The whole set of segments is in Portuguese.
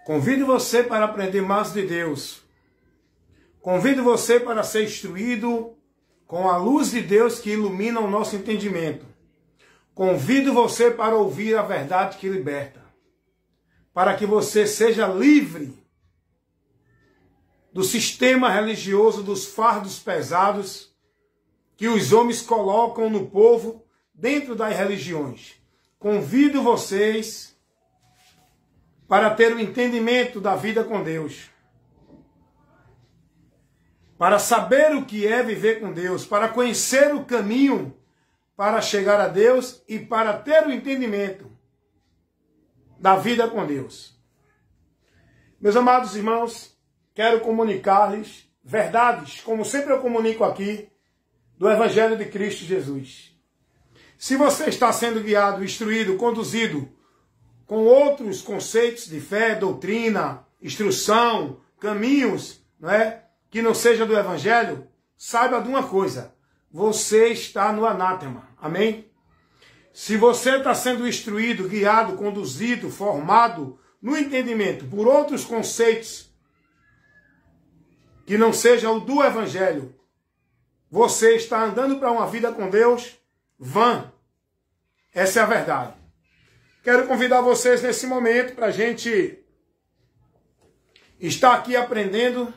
Convido você para aprender mais de Deus. Convido você para ser instruído com a luz de Deus que ilumina o nosso entendimento. Convido você para ouvir a verdade que liberta. Para que você seja livre do sistema religioso, dos fardos pesados que os homens colocam no povo dentro das religiões. Convido vocês para ter o entendimento da vida com Deus. Para saber o que é viver com Deus, para conhecer o caminho para chegar a Deus e para ter o entendimento da vida com Deus. Meus amados irmãos, quero comunicar-lhes verdades, como sempre eu comunico aqui, do Evangelho de Cristo Jesus. Se você está sendo guiado, instruído, conduzido com outros conceitos de fé, doutrina, instrução, caminhos, não é? Que não seja do Evangelho, saiba de uma coisa, você está no anátema, amém? Se você está sendo instruído, guiado, conduzido, formado no entendimento por outros conceitos que não seja o do Evangelho, você está andando para uma vida com Deus vã. Essa é a verdade. Quero convidar vocês nesse momento para a gente estar aqui aprendendo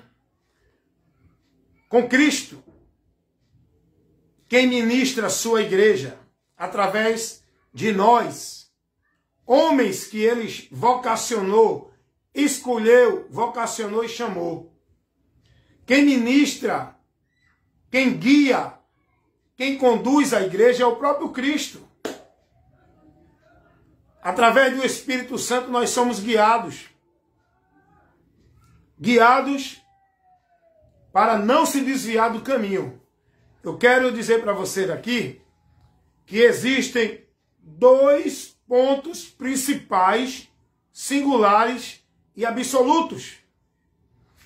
com Cristo, quem ministra a sua igreja, através de nós, homens que ele vocacionou, escolheu, vocacionou e chamou. Quem ministra, quem guia, quem conduz a igreja é o próprio Cristo. Através do Espírito Santo nós somos guiados. Guiados para não se desviar do caminho. Eu quero dizer para você aqui que existem dois pontos principais, singulares e absolutos.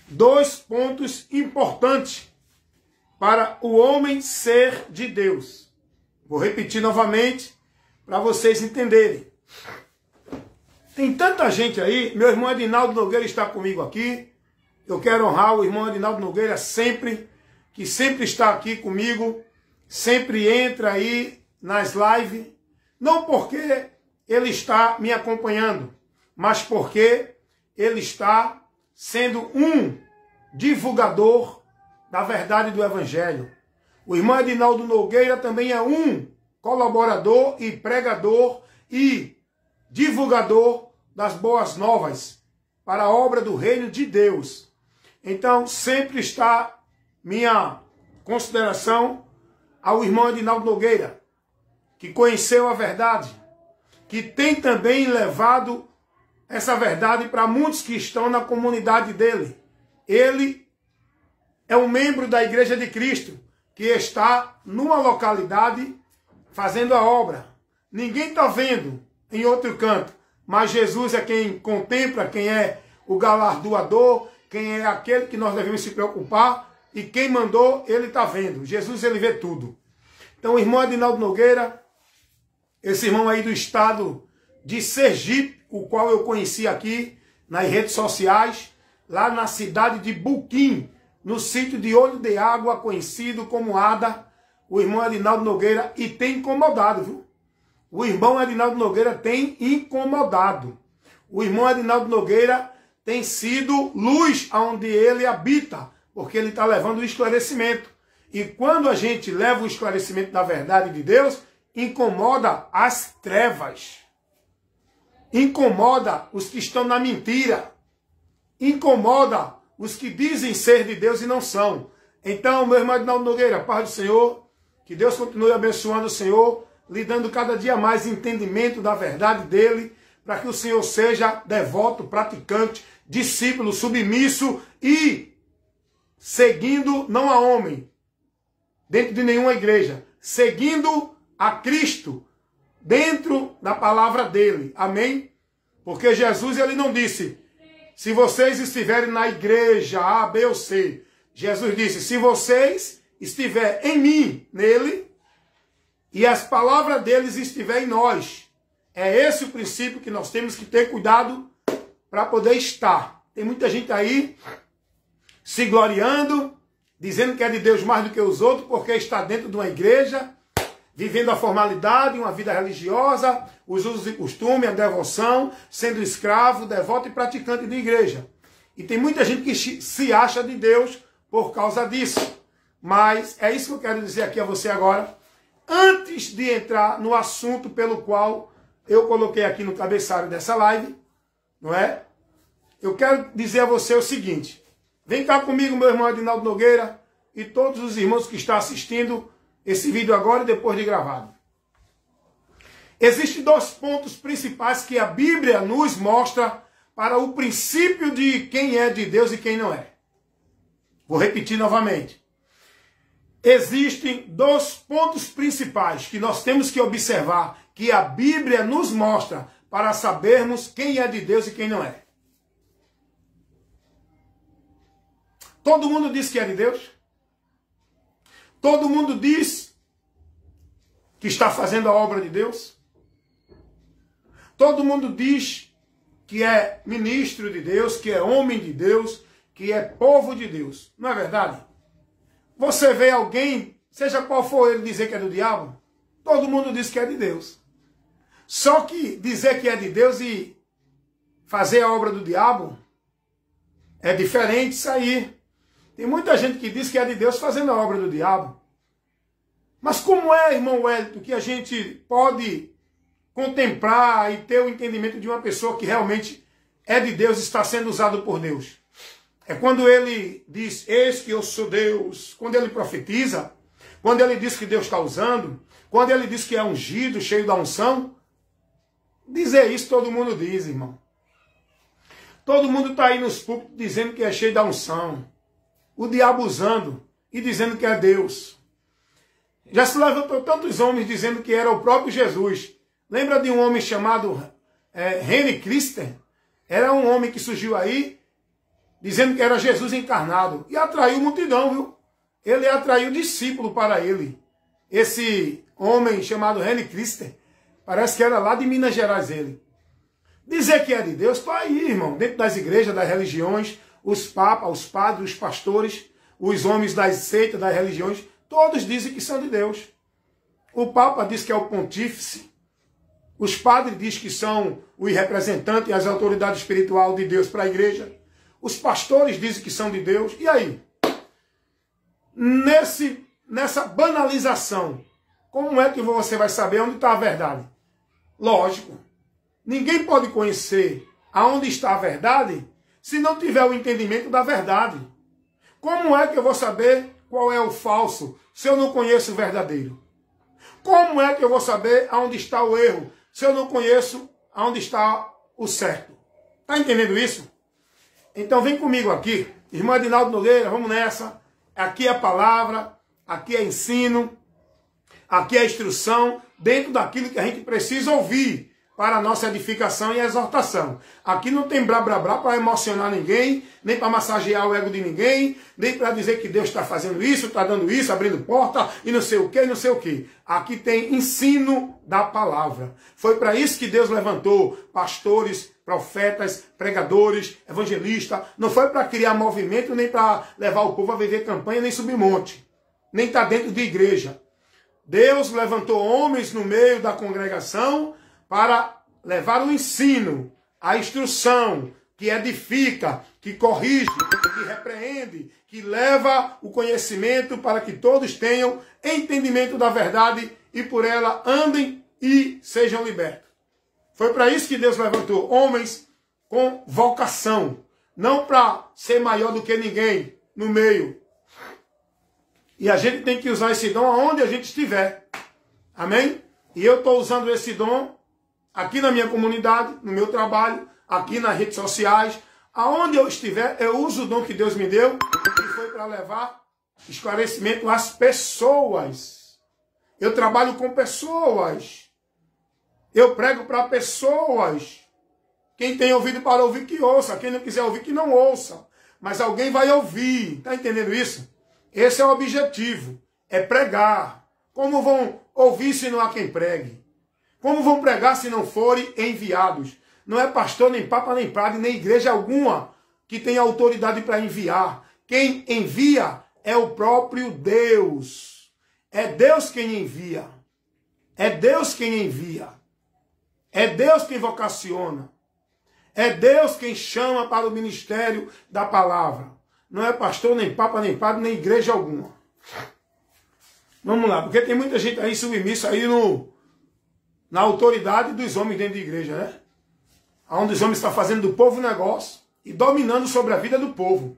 Dois pontos importantes para o homem ser de Deus. Vou repetir novamente para vocês entenderem. Tem tanta gente aí, meu irmão Edinaldo Nogueira está comigo aqui. Eu quero honrar o irmão Edinaldo Nogueira sempre, que sempre está aqui comigo, sempre entra aí nas lives, não porque ele está me acompanhando, mas porque ele está sendo um divulgador da verdade do Evangelho. O irmão Edinaldo Nogueira também é um colaborador e pregador e divulgador das boas novas para a obra do reino de Deus. Então, sempre está minha consideração ao irmão Edinaldo Nogueira, que conheceu a verdade, que tem também levado essa verdade para muitos que estão na comunidade dele. Ele é um membro da Igreja de Cristo, que está numa localidade fazendo a obra. Ninguém está vendo em outro canto, mas Jesus é quem contempla, quem é o galardoador, quem é aquele que nós devemos se preocupar, e quem mandou, ele está vendo. Jesus, ele vê tudo. Então, o irmão Edinaldo Nogueira, esse irmão aí do estado de Sergipe, o qual eu conheci aqui nas redes sociais, lá na cidade de Buquim, no sítio de Olho de Água, conhecido como Ada, o irmão Edinaldo Nogueira, e tem incomodado, viu? O irmão Edinaldo Nogueira tem incomodado. O irmão Edinaldo Nogueira tem sido luz aonde ele habita, porque ele está levando o esclarecimento. E quando a gente leva o esclarecimento da verdade de Deus, incomoda as trevas. Incomoda os que estão na mentira. Incomoda os que dizem ser de Deus e não são. Então, meu irmão Edinaldo Nogueira, paz do Senhor, que Deus continue abençoando o Senhor, lhe dando cada dia mais entendimento da verdade dele, para que o Senhor seja devoto, praticante, discípulo, submisso e seguindo não a homem, dentro de nenhuma igreja, seguindo a Cristo, dentro da palavra dele. Amém? Porque Jesus, ele não disse, se vocês estiverem na igreja A, B ou C. Jesus disse, se vocês estiverem em mim, nele, e as palavras deles estiverem em nós. É esse o princípio que nós temos que ter cuidado para poder estar. Tem muita gente aí se gloriando, dizendo que é de Deus mais do que os outros, porque está dentro de uma igreja, vivendo a formalidade, uma vida religiosa, os usos e costumes, a devoção, sendo escravo, devoto e praticante de igreja. E tem muita gente que se acha de Deus por causa disso. Mas é isso que eu quero dizer aqui a você agora, antes de entrar no assunto pelo qual eu coloquei aqui no cabeçalho dessa live, não é? Eu quero dizer a você o seguinte: vem cá comigo, meu irmão Adinaldo Nogueira, e todos os irmãos que estão assistindo esse vídeo agora e depois de gravado. Existem dois pontos principais que a Bíblia nos mostra para o princípio de quem é de Deus e quem não é. Vou repetir novamente. Existem dois pontos principais que nós temos que observar, que a Bíblia nos mostra para sabermos quem é de Deus e quem não é. Todo mundo diz que é de Deus. Todo mundo diz que está fazendo a obra de Deus. Todo mundo diz que é ministro de Deus, que é homem de Deus, que é povo de Deus. Não é verdade? Você vê alguém, seja qual for ele, dizer que é do diabo, todo mundo diz que é de Deus. Só que dizer que é de Deus e fazer a obra do diabo é diferente isso aí. Tem muita gente que diz que é de Deus fazendo a obra do diabo. Mas como é, irmão Wellington, que a gente pode contemplar e ter o entendimento de uma pessoa que realmente é de Deus e está sendo usado por Deus? É quando ele diz, eis que eu sou Deus, quando ele profetiza, quando ele diz que Deus está usando, quando ele diz que é ungido, cheio da unção. Dizer isso todo mundo diz, irmão. Todo mundo está aí nos púlpitos dizendo que é cheio da unção. O diabo usando e dizendo que é Deus. Já se levantou tantos homens dizendo que era o próprio Jesus. Lembra de um homem chamado Henry Christen? Era um homem que surgiu aí dizendo que era Jesus encarnado. E atraiu multidão, viu? Ele atraiu discípulo para ele. Esse homem chamado Henry Christen, parece que era lá de Minas Gerais ele. Dizer que é de Deus, está aí, irmão. Dentro das igrejas, das religiões, os papas, os padres, os pastores, os homens das seitas, das religiões, todos dizem que são de Deus. O Papa diz que é o pontífice. Os padres dizem que são os representantes e as autoridades espirituais de Deus para a igreja. Os pastores dizem que são de Deus. E aí? Nessa banalização, como é que você vai saber onde está a verdade? Lógico. Ninguém pode conhecer aonde está a verdade se não tiver o entendimento da verdade. Como é que eu vou saber qual é o falso se eu não conheço o verdadeiro? Como é que eu vou saber aonde está o erro se eu não conheço aonde está o certo? Está entendendo isso? Então vem comigo aqui, irmão Adinaldo Nogueira, vamos nessa. Aqui é a palavra, aqui é ensino, aqui é a instrução, dentro daquilo que a gente precisa ouvir para a nossa edificação e exortação. Aqui não tem blá blá blá para emocionar ninguém, nem para massagear o ego de ninguém, nem para dizer que Deus está fazendo isso, está dando isso, abrindo porta e não sei o que, não sei o que. Aqui tem ensino da palavra. Foi para isso que Deus levantou pastores, profetas, pregadores, evangelistas. Não foi para criar movimento, nem para levar o povo a viver campanha, nem subir monte, nem estar dentro de igreja. Deus levantou homens no meio da congregação para levar o ensino, a instrução, que edifica, que corrige, que repreende, que leva o conhecimento para que todos tenham entendimento da verdade e por ela andem e sejam libertos. Foi para isso que Deus levantou homens com vocação, não para ser maior do que ninguém no meio. E a gente tem que usar esse dom aonde a gente estiver. Amém? E eu estou usando esse dom aqui na minha comunidade, no meu trabalho, aqui nas redes sociais. Aonde eu estiver, eu uso o dom que Deus me deu, que foi para levar esclarecimento às pessoas. Eu trabalho com pessoas. Eu prego para pessoas. Quem tem ouvido para ouvir, que ouça. Quem não quiser ouvir, que não ouça. Mas alguém vai ouvir. Está entendendo isso? Esse é o objetivo. É pregar. Como vão ouvir se não há quem pregue? Como vão pregar se não forem enviados? Não é pastor, nem papa, nem padre, nem igreja alguma que tem autoridade para enviar. Quem envia é o próprio Deus. É Deus quem envia. É Deus quem envia. É Deus quem vocaciona. É Deus quem chama para o ministério da palavra. Não é pastor, nem papa, nem padre, nem igreja alguma. Vamos lá, porque tem muita gente aí submissa aí na autoridade dos homens dentro da igreja, né? Onde os homens estão fazendo do povo negócio e dominando sobre a vida do povo.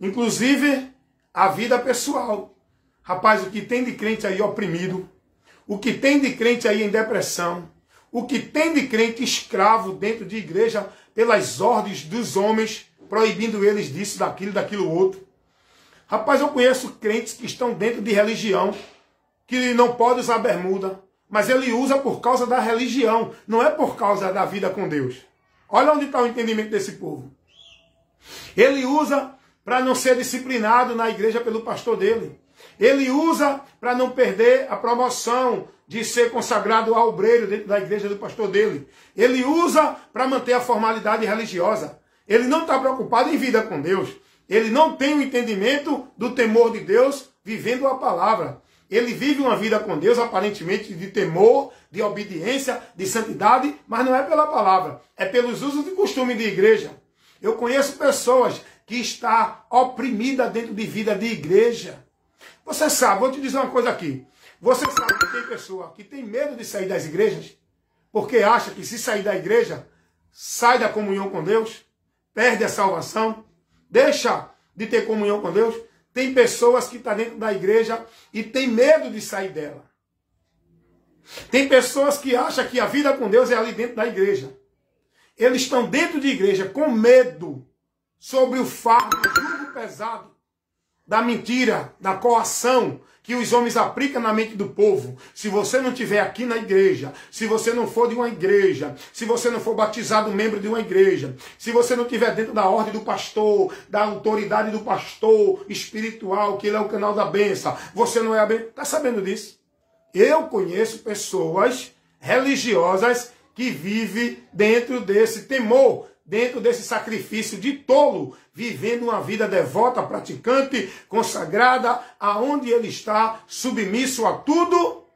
Inclusive a vida pessoal. Rapaz, o que tem de crente aí oprimido, o que tem de crente aí em depressão, o que tem de crente escravo dentro de igreja pelas ordens dos homens, proibindo eles disso, daquilo outro. Rapaz, eu conheço crentes que estão dentro de religião, que não pode usar bermuda, mas ele usa por causa da religião, não é por causa da vida com Deus. Olha onde está o entendimento desse povo. Ele usa para não ser disciplinado na igreja pelo pastor dele. Ele usa para não perder a promoção de ser consagrado a obreiro dentro da igreja do pastor dele. Ele usa para manter a formalidade religiosa. Ele não está preocupado em vida com Deus. Ele não tem o entendimento do temor de Deus vivendo a palavra. Ele vive uma vida com Deus aparentemente de temor, de obediência, de santidade, mas não é pela palavra. É pelos usos e costumes de igreja. Eu conheço pessoas que estão oprimidas dentro de vida de igreja. Você sabe, vou te dizer uma coisa aqui. Você sabe que tem pessoa que tem medo de sair das igrejas, porque acha que se sair da igreja, sai da comunhão com Deus, perde a salvação, deixa de ter comunhão com Deus. Tem pessoas que estão dentro da igreja e tem medo de sair dela. Tem pessoas que acham que a vida com Deus é ali dentro da igreja. Eles estão dentro de igreja com medo sobre o fardo, o jugo pesado da mentira, da coação que os homens aplicam na mente do povo. Se você não estiver aqui na igreja, se você não for de uma igreja, se você não for batizado membro de uma igreja, se você não estiver dentro da ordem do pastor, da autoridade do pastor espiritual, que ele é o canal da bênção, você não é a bênção. Está sabendo disso? Eu conheço pessoas religiosas que vivem dentro desse temor, dentro desse sacrifício de tolo, vivendo uma vida devota, praticante, consagrada, aonde ele está submisso a tudo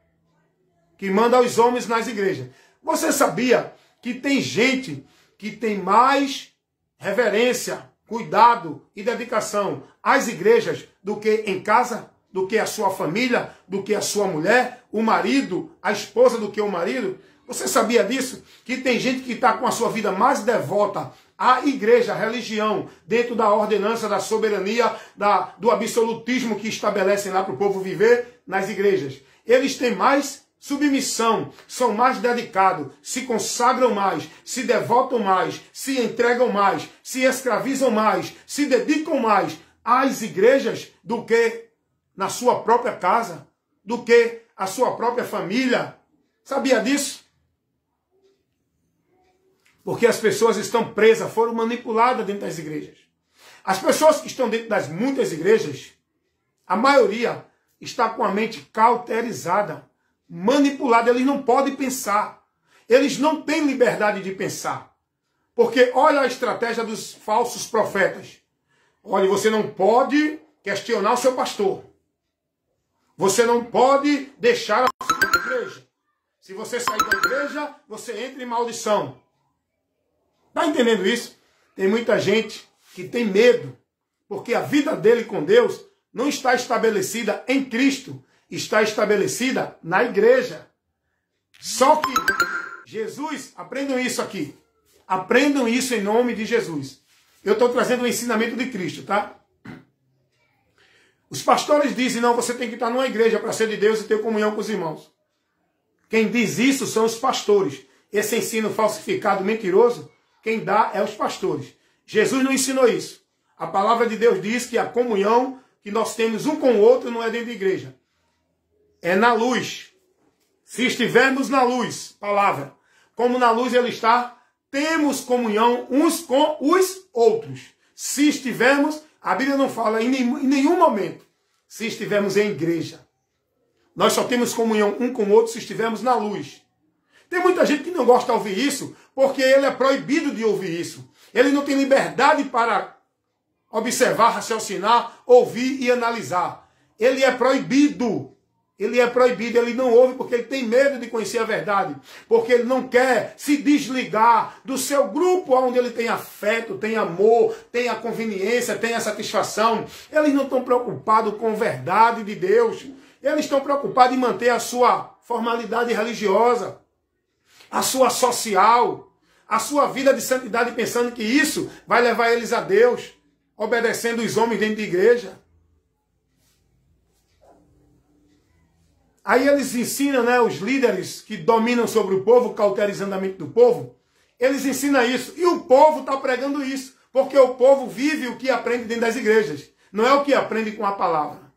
que manda os homens nas igrejas. Você sabia que tem gente que tem mais reverência, cuidado e dedicação às igrejas do que em casa, do que a sua família, do que a sua mulher, o marido, a esposa do que o marido? Você sabia disso? Que tem gente que está com a sua vida mais devota à igreja, à religião, dentro da ordenança, da soberania, do absolutismo que estabelecem lá para o povo viver nas igrejas. Eles têm mais submissão, são mais dedicados, se consagram mais, se devotam mais, se entregam mais, se escravizam mais, se dedicam mais às igrejas do que na sua própria casa, do que a sua própria família. Sabia disso? Porque as pessoas estão presas, foram manipuladas dentro das igrejas. As pessoas que estão dentro das muitas igrejas, a maioria está com a mente cauterizada, manipulada. Eles não podem pensar. Eles não têm liberdade de pensar. Porque olha a estratégia dos falsos profetas. Olha, você não pode questionar o seu pastor. Você não pode deixar a sua igreja. Se você sair da igreja, você entra em maldição. Está entendendo isso? Tem muita gente que tem medo, porque a vida dele com Deus não está estabelecida em Cristo, está estabelecida na igreja. Só que Jesus, aprendam isso aqui, aprendam isso em nome de Jesus. Eu estou trazendo o ensinamento de Cristo, tá? Os pastores dizem, não, você tem que estar numa igreja para ser de Deus e ter comunhão com os irmãos. Quem diz isso são os pastores. Esse ensino falsificado, mentiroso, quem dá é os pastores. Jesus não ensinou isso. A palavra de Deus diz que a comunhão que nós temos um com o outro não é dentro da igreja. É na luz. Se estivermos na luz, palavra, como na luz ele está, temos comunhão uns com os outros. Se estivermos, a Bíblia não fala em nenhum momento, se estivermos em igreja. Nós só temos comunhão um com o outro se estivermos na luz. Tem muita gente que não gosta de ouvir isso, porque ele é proibido de ouvir isso. Ele não tem liberdade para observar, raciocinar, ouvir e analisar. Ele é proibido. Ele é proibido, ele não ouve porque ele tem medo de conhecer a verdade. Porque ele não quer se desligar do seu grupo onde ele tem afeto, tem amor, tem a conveniência, tem a satisfação. Eles não estão preocupados com a verdade de Deus. Eles estão preocupados em manter a sua formalidade religiosa, a sua social, a sua vida de santidade, pensando que isso vai levar eles a Deus, obedecendo os homens dentro de igreja. Aí eles ensinam, né, os líderes que dominam sobre o povo, cauterizando a mente do povo, eles ensinam isso. E o povo está pregando isso, porque o povo vive o que aprende dentro das igrejas, não é o que aprende com a palavra.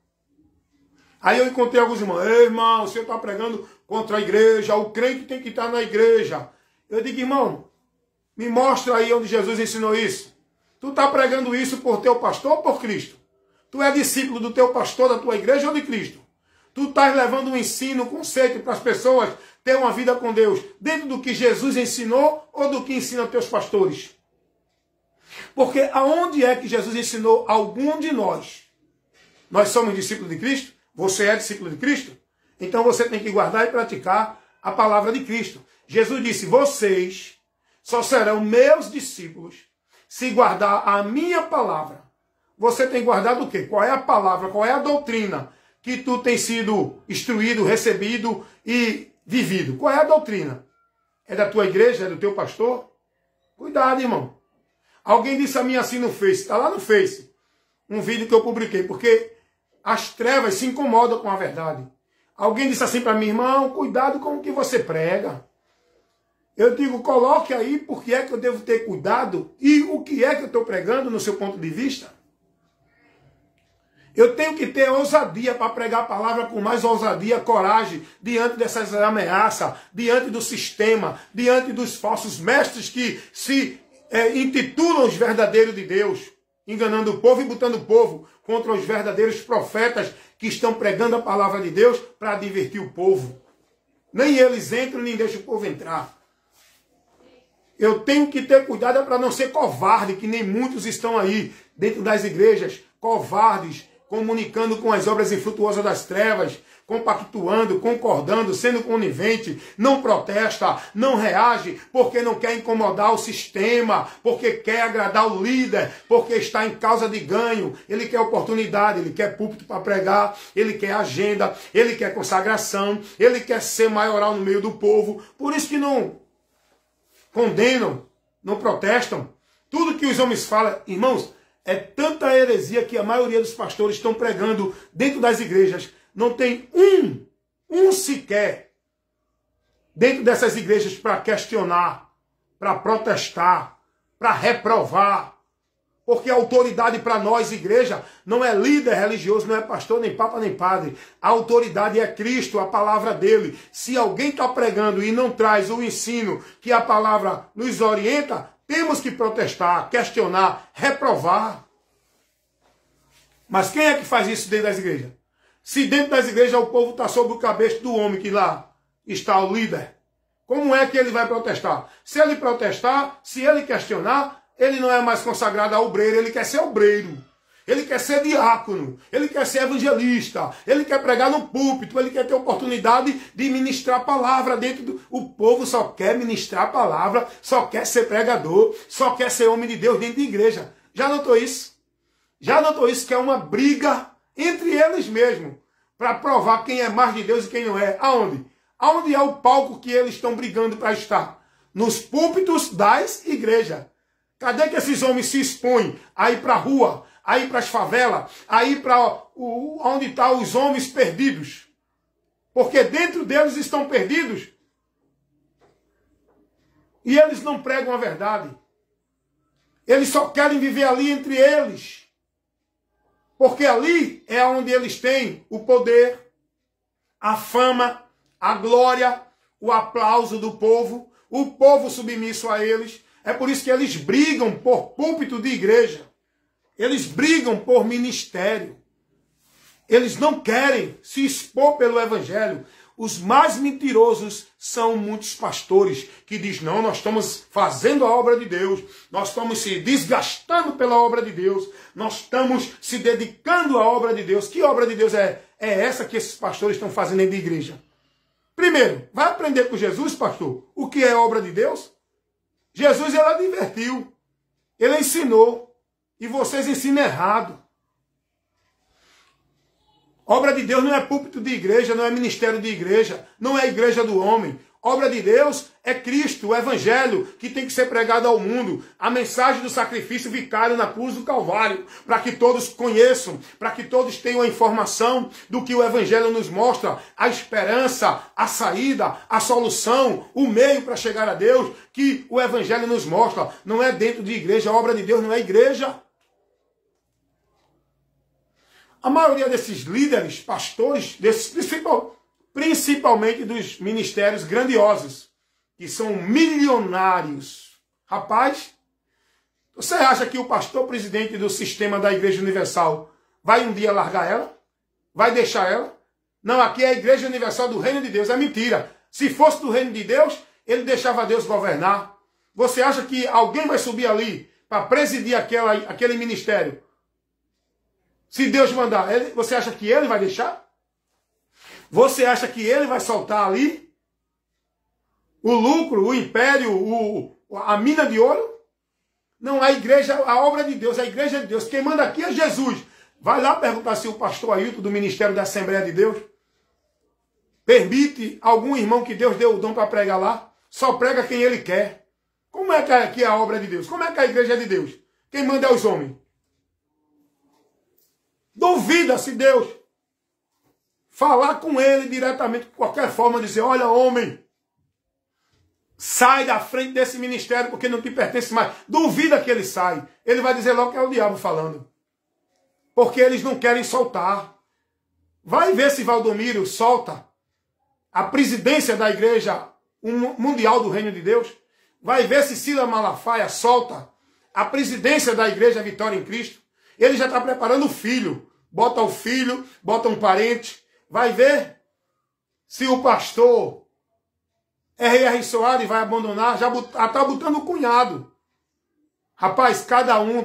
Aí eu encontrei alguns irmãos: ei, irmão, você está pregando contra a igreja, o crente tem que estar na igreja. Eu digo: irmão, me mostra aí onde Jesus ensinou isso. Tu está pregando isso por teu pastor ou por Cristo? Tu é discípulo do teu pastor, da tua igreja ou de Cristo? Tu estás levando um ensino, um conceito para as pessoas terem uma vida com Deus dentro do que Jesus ensinou ou do que ensinam teus pastores? Porque aonde é que Jesus ensinou algum de nós? Nós somos discípulos de Cristo? Você é discípulo de Cristo? Então você tem que guardar e praticar a palavra de Cristo. Jesus disse: vocês só serão meus discípulos se guardar a minha palavra. Você tem guardado o quê? Qual é a palavra? Qual é a doutrina que tu tem sido instruído, recebido e vivido? Qual é a doutrina? É da tua igreja? É do teu pastor? Cuidado, irmão. Alguém disse a mim assim no Face, está lá no Face, um vídeo que eu publiquei, porque as trevas se incomodam com a verdade. Alguém disse assim para mim: irmão, cuidado com o que você prega. Eu digo: coloque aí porque é que eu devo ter cuidado e o que é que eu estou pregando no seu ponto de vista. Eu tenho que ter ousadia para pregar a palavra com mais ousadia, coragem, diante dessas ameaças, diante do sistema, diante dos falsos mestres que se intitulam os verdadeiros de Deus, enganando o povo e botando o povo contra os verdadeiros profetas que estão pregando a palavra de Deus para divertir o povo. Nem eles entram, nem deixam o povo entrar. Eu tenho que ter cuidado para não ser covarde, que nem muitos estão aí dentro das igrejas, covardes, comunicando com as obras infrutuosas das trevas, compactuando, concordando, sendo conivente, não protesta, não reage, porque não quer incomodar o sistema, porque quer agradar o líder, porque está em causa de ganho, ele quer oportunidade, ele quer púlpito para pregar, ele quer agenda, ele quer consagração, ele quer ser maioral no meio do povo, por isso que não condenam, não protestam. Tudo que os homens falam, irmãos, é tanta heresia que a maioria dos pastores estão pregando dentro das igrejas. Não tem um sequer dentro dessas igrejas para questionar, para protestar, para reprovar. Porque a autoridade para nós, igreja, não é líder religioso, não é pastor, nem papa, nem padre. A autoridade é Cristo, a palavra dele. Se alguém está pregando e não traz o ensino que a palavra nos orienta, temos que protestar, questionar, reprovar. Mas quem é que faz isso dentro das igrejas? Se dentro das igrejas o povo está sob o cabeça do homem que lá está o líder, como é que ele vai protestar? Se ele protestar, se ele questionar, ele não é mais consagrado a obreiro, ele quer ser obreiro. Ele quer ser diácono, ele quer ser evangelista, ele quer pregar no púlpito, ele quer ter oportunidade de ministrar a palavra dentro do... O povo só quer ministrar a palavra, só quer ser pregador, só quer ser homem de Deus dentro de igreja. Já notou isso? Já notou isso, que é uma briga entre eles mesmos, para provar quem é mais de Deus e quem não é. Aonde? Aonde é o palco que eles estão brigando para estar? Nos púlpitos das igrejas. Cadê que esses homens se expõem a ir para a rua, a ir para as favelas, a ir para onde estão os homens perdidos? Porque dentro deles estão perdidos e eles não pregam a verdade. Eles só querem viver ali entre eles. Porque ali é onde eles têm o poder, a fama, a glória, o aplauso do povo, o povo submisso a eles. É por isso que eles brigam por púlpito de igreja. Eles brigam por ministério. Eles não querem se expor pelo evangelho. os mais mentirosos são muitos pastores que dizem, não, nós estamos fazendo a obra de Deus, nós estamos se desgastando pela obra de Deus, nós estamos se dedicando à obra de Deus. Que obra de Deus é essa que esses pastores estão fazendo dentro da igreja? Primeiro, vai aprender com Jesus, pastor, o que é obra de Deus? Jesus, ele advertiu, ele ensinou, e vocês ensinam errado. Obra de Deus não é púlpito de igreja, não é ministério de igreja, não é igreja do homem. Obra de Deus é Cristo, o Evangelho, que tem que ser pregado ao mundo. A mensagem do sacrifício vicário na cruz do Calvário, para que todos conheçam, para que todos tenham a informação do que o Evangelho nos mostra, a esperança, a saída, a solução, o meio para chegar a Deus, que o Evangelho nos mostra. Não é dentro de igreja, a obra de Deus não é igreja. A maioria desses líderes, pastores, principalmente dos ministérios grandiosos, que são milionários. Rapaz, você acha que o pastor presidente do sistema da Igreja Universal vai um dia largar ela? Vai deixar ela? Não, aqui é a Igreja Universal do Reino de Deus. É mentira. Se fosse do Reino de Deus, ele deixava Deus governar. Você acha que alguém vai subir ali para presidir aquele ministério? Se Deus mandar, você acha que ele vai deixar? Você acha que ele vai soltar ali o lucro, o império, a mina de ouro? Não, a igreja, a obra de Deus, a igreja de Deus. Quem manda aqui é Jesus. Vai lá perguntar se o pastor Ailton do Ministério da Assembleia de Deus permite algum irmão que Deus deu o dom para pregar lá. Só prega quem ele quer. Como é que aqui é a obra de Deus? Como é que a igreja é de Deus? Quem manda é os homens. Duvida se Deus falar com ele diretamente, de qualquer forma, dizer, olha, homem, sai da frente desse ministério porque não te pertence mais. Duvida que ele sai. Ele vai dizer logo que é o diabo falando. Porque eles não querem soltar. Vai ver se Valdomiro solta a presidência da Igreja Mundial do Reino de Deus. Vai ver se Silas Malafaia solta a presidência da Igreja Vitória em Cristo. Ele já está preparando o filho. Bota o filho, bota um parente. Vai ver se o pastor R.R. Soares vai abandonar. Já está botando o cunhado. Rapaz, cada um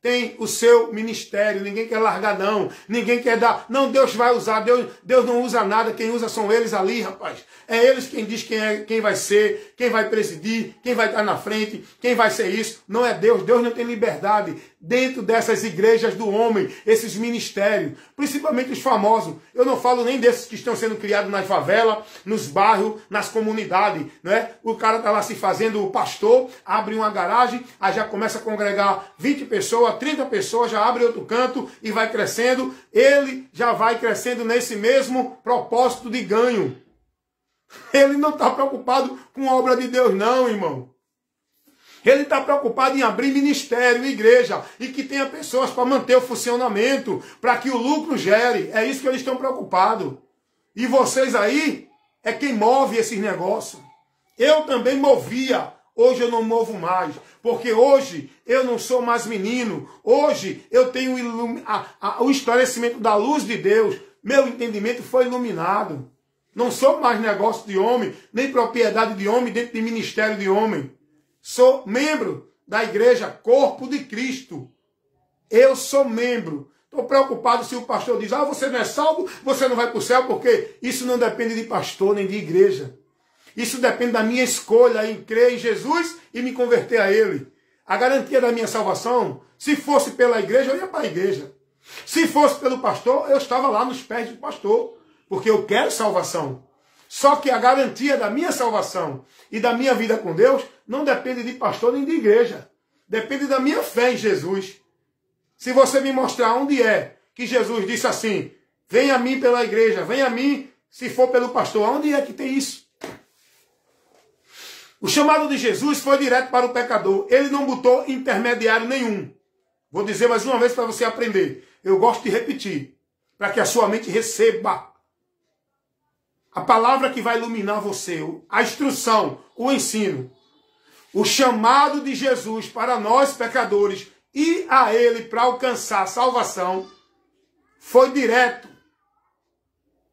tem o seu ministério. Ninguém quer largar, não. Ninguém quer dar. Não, Deus vai usar. Deus não usa nada. Quem usa são eles ali, rapaz. É eles quem diz quem vai ser, quem vai presidir, quem vai estar na frente, quem vai ser isso. Não é Deus. Deus não tem liberdade dentro dessas igrejas do homem, esses ministérios, principalmente os famosos. Eu não falo nem desses que estão sendo criados nas favelas, nos bairros, nas comunidades, né? O cara está lá se fazendo o pastor, abre uma garagem, aí já começa a congregar 20 pessoas, 30 pessoas, já abre outro canto e vai crescendo. Ele já vai crescendo nesse mesmo propósito de ganho. Ele não está preocupado com a obra de Deus, não, irmão. Ele está preocupado em abrir ministério, igreja, e que tenha pessoas para manter o funcionamento, para que o lucro gere. É isso que eles estão preocupados. E vocês aí é quem move esses negócios. Eu também movia, hoje eu não movo mais, porque hoje eu não sou mais menino. Hoje eu tenho o esclarecimento da luz de Deus. Meu entendimento foi iluminado. Não sou mais negócio de homem, nem propriedade de homem dentro de ministério de homem. Sou membro da igreja, corpo de Cristo. Eu sou membro. Estou preocupado se o pastor diz, você não é salvo, você não vai para o céu, porque isso não depende de pastor nem de igreja. Isso depende da minha escolha em crer em Jesus e me converter a Ele. A garantia da minha salvação, se fosse pela igreja, eu ia para a igreja. Se fosse pelo pastor, eu estava lá nos pés do pastor, porque eu quero salvação. Só que a garantia da minha salvação e da minha vida com Deus não depende de pastor nem de igreja. Depende da minha fé em Jesus. Se você me mostrar onde é que Jesus disse assim, venha a mim pela igreja, venha a mim se for pelo pastor, onde é que tem isso? O chamado de Jesus foi direto para o pecador. Ele não botou intermediário nenhum. Vou dizer mais uma vez para você aprender. Eu gosto de repetir, para que a sua mente receba a palavra que vai iluminar você, a instrução, o ensino. O chamado de Jesus para nós pecadores e a Ele para alcançar a salvação foi direto.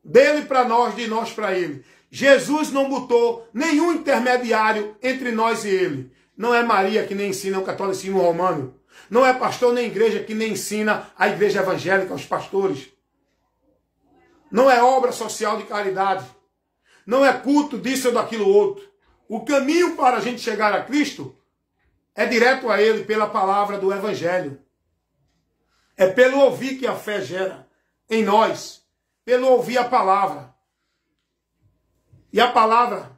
Dele para nós, de nós para ele. Jesus não botou nenhum intermediário entre nós e ele. Não é Maria que nem ensina o catolicismo romano. Não é pastor nem igreja que nem ensina a igreja evangélica, os pastores. Não é obra social de caridade. Não é culto disso ou daquilo outro. O caminho para a gente chegar a Cristo é direto a ele pela palavra do evangelho. É pelo ouvir que a fé gera em nós. Pelo ouvir a palavra. E a palavra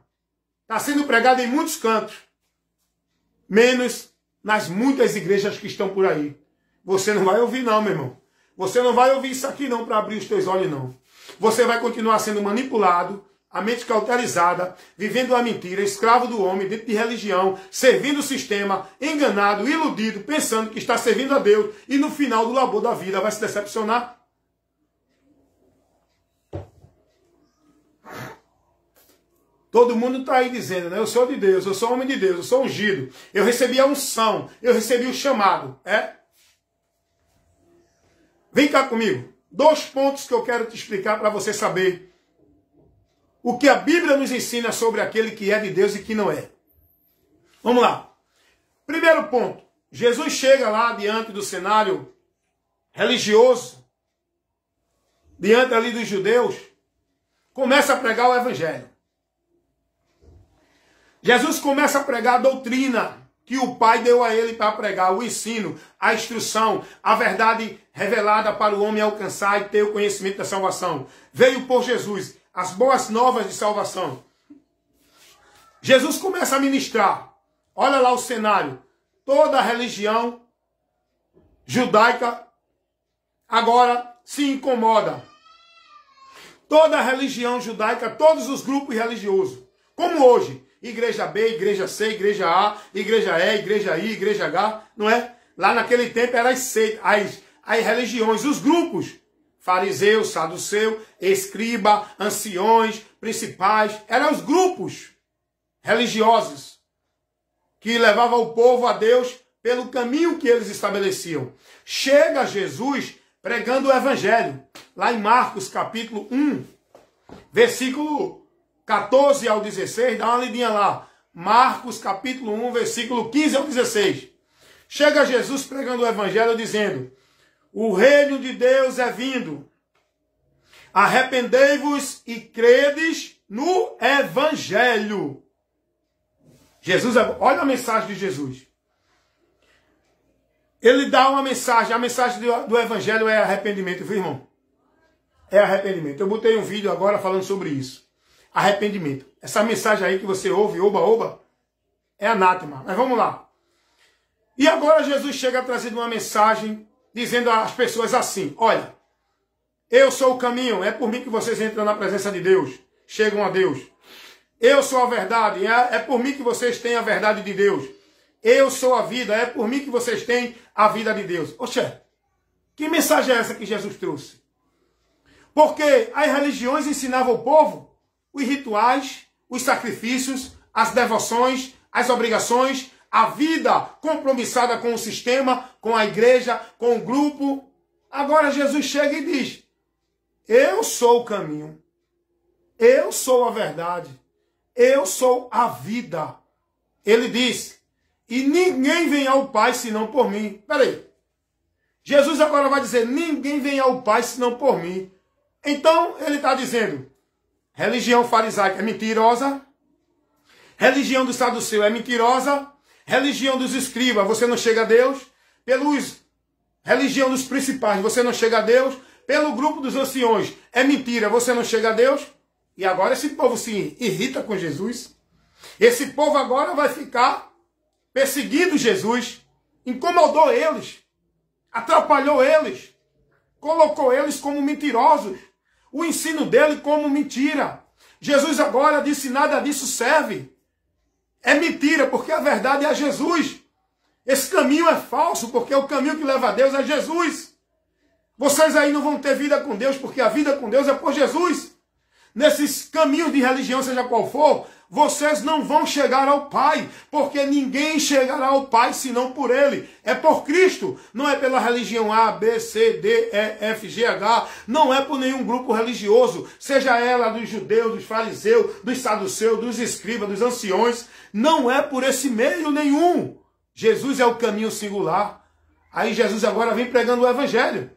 está sendo pregada em muitos cantos. Menos nas muitas igrejas que estão por aí. Você não vai ouvir não, meu irmão. Você não vai ouvir isso aqui não para abrir os teus olhos não. Você vai continuar sendo manipulado, a mente cauterizada, vivendo a mentira, escravo do homem, dentro de religião, servindo o sistema, enganado, iludido, pensando que está servindo a Deus e no final do labor da vida vai se decepcionar. Todo mundo está aí dizendo, né? Eu sou de Deus, eu sou homem de Deus, eu sou ungido. Eu recebi a unção, eu recebi o chamado. Vem cá comigo. 2 pontos que eu quero te explicar para você saber o que a Bíblia nos ensina sobre aquele que é de Deus e que não é. Vamos lá. Primeiro ponto. Jesus chega lá diante do cenário religioso, diante ali dos judeus, começa a pregar o evangelho. Jesus começa a pregar a doutrina que o Pai deu a ele para pregar, o ensino, a instrução, a verdade revelada para o homem alcançar e ter o conhecimento da salvação. Veio por Jesus as boas novas de salvação. Jesus começa a ministrar. Olha lá o cenário. Toda a religião judaica agora se incomoda. Toda a religião judaica, todos os grupos religiosos. Como hoje. Igreja B, igreja C, igreja A, igreja E, igreja I, igreja H, não é? Lá naquele tempo eram as religiões, os grupos. Fariseu, saduceu, escriba, anciões, principais. Eram os grupos religiosos que levavam o povo a Deus pelo caminho que eles estabeleciam. Chega Jesus pregando o evangelho. Lá em Marcos capítulo 1, versículo 14 ao 16, dá uma lidinha lá. Marcos capítulo 1, versículo 15 ao 16. Chega Jesus pregando o evangelho dizendo: o reino de Deus é vindo. Arrependei-vos e credes no evangelho. Jesus, olha a mensagem de Jesus. Ele dá uma mensagem. A mensagem do evangelho é arrependimento, viu, irmão? É arrependimento. Eu botei um vídeo agora falando sobre isso. Arrependimento. Essa mensagem aí que você ouve, oba, oba, é anátema. Mas vamos lá. E agora Jesus chega trazendo uma mensagem dizendo às pessoas assim: olha, eu sou o caminho, é por mim que vocês entram na presença de Deus, chegam a Deus. Eu sou a verdade, é por mim que vocês têm a verdade de Deus. Eu sou a vida, é por mim que vocês têm a vida de Deus. Oxê, que mensagem é essa que Jesus trouxe? Porque as religiões ensinavam o povo os rituais, os sacrifícios, as devoções, as obrigações, a vida compromissada com o sistema, com a igreja, com o grupo. Agora Jesus chega e diz: eu sou o caminho, eu sou a verdade, eu sou a vida. Ele diz: e ninguém vem ao Pai senão por mim. Peraí. Jesus agora vai dizer: ninguém vem ao Pai senão por mim. Então ele está dizendo: religião farisaica é mentirosa. Religião do saduceu é mentirosa. Religião dos escribas, você não chega a Deus. Religião dos principais, você não chega a Deus. Pelo grupo dos anciões, é mentira, você não chega a Deus. E agora esse povo se irrita com Jesus. Esse povo agora vai ficar perseguindo Jesus. Incomodou eles. Atrapalhou eles. Colocou eles como mentirosos. O ensino dele como mentira. Jesus agora disse: nada disso serve. É mentira, porque a verdade é Jesus. Esse caminho é falso, porque o caminho que leva a Deus é Jesus. Vocês aí não vão ter vida com Deus, porque a vida com Deus é por Jesus. Nesses caminhos de religião, seja qual for, vocês não vão chegar ao Pai, porque ninguém chegará ao Pai senão por Ele. É por Cristo, não é pela religião A, B, C, D, E, F, G, H, não é por nenhum grupo religioso, seja ela dos judeus, dos fariseus, dos saduceus, dos escribas, dos anciões, não é por esse meio nenhum. Jesus é o caminho singular. Aí Jesus agora vem pregando o Evangelho.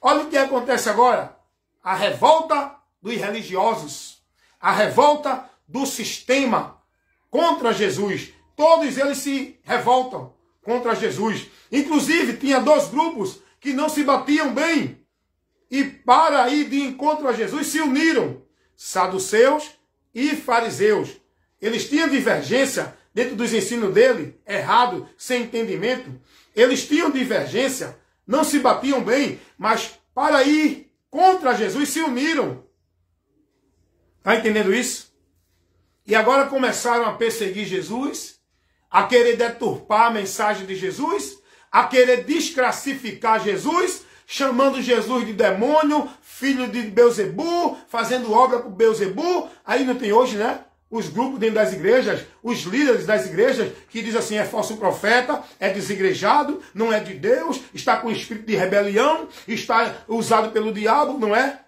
Olha o que acontece agora. A revolta dos religiosos, a revolta do sistema contra Jesus. Todos eles se revoltam contra Jesus. Inclusive, tinha dois grupos que não se batiam bem. E para ir de encontro a Jesus se uniram. Saduceus e fariseus. Eles tinham divergência dentro dos ensinos dele, errado, sem entendimento. Eles tinham divergência, não se batiam bem, mas para ir contra Jesus se uniram. Está entendendo isso? E agora começaram a perseguir Jesus, a querer deturpar a mensagem de Jesus, a querer desclassificar Jesus, chamando Jesus de demônio, filho de Beelzebu, fazendo obra para Beelzebu. Aí não tem hoje, né? Os grupos dentro das igrejas, os líderes das igrejas, que dizem assim, é falso profeta, é desigrejado, não é de Deus, está com espírito de rebelião, está usado pelo diabo, não é?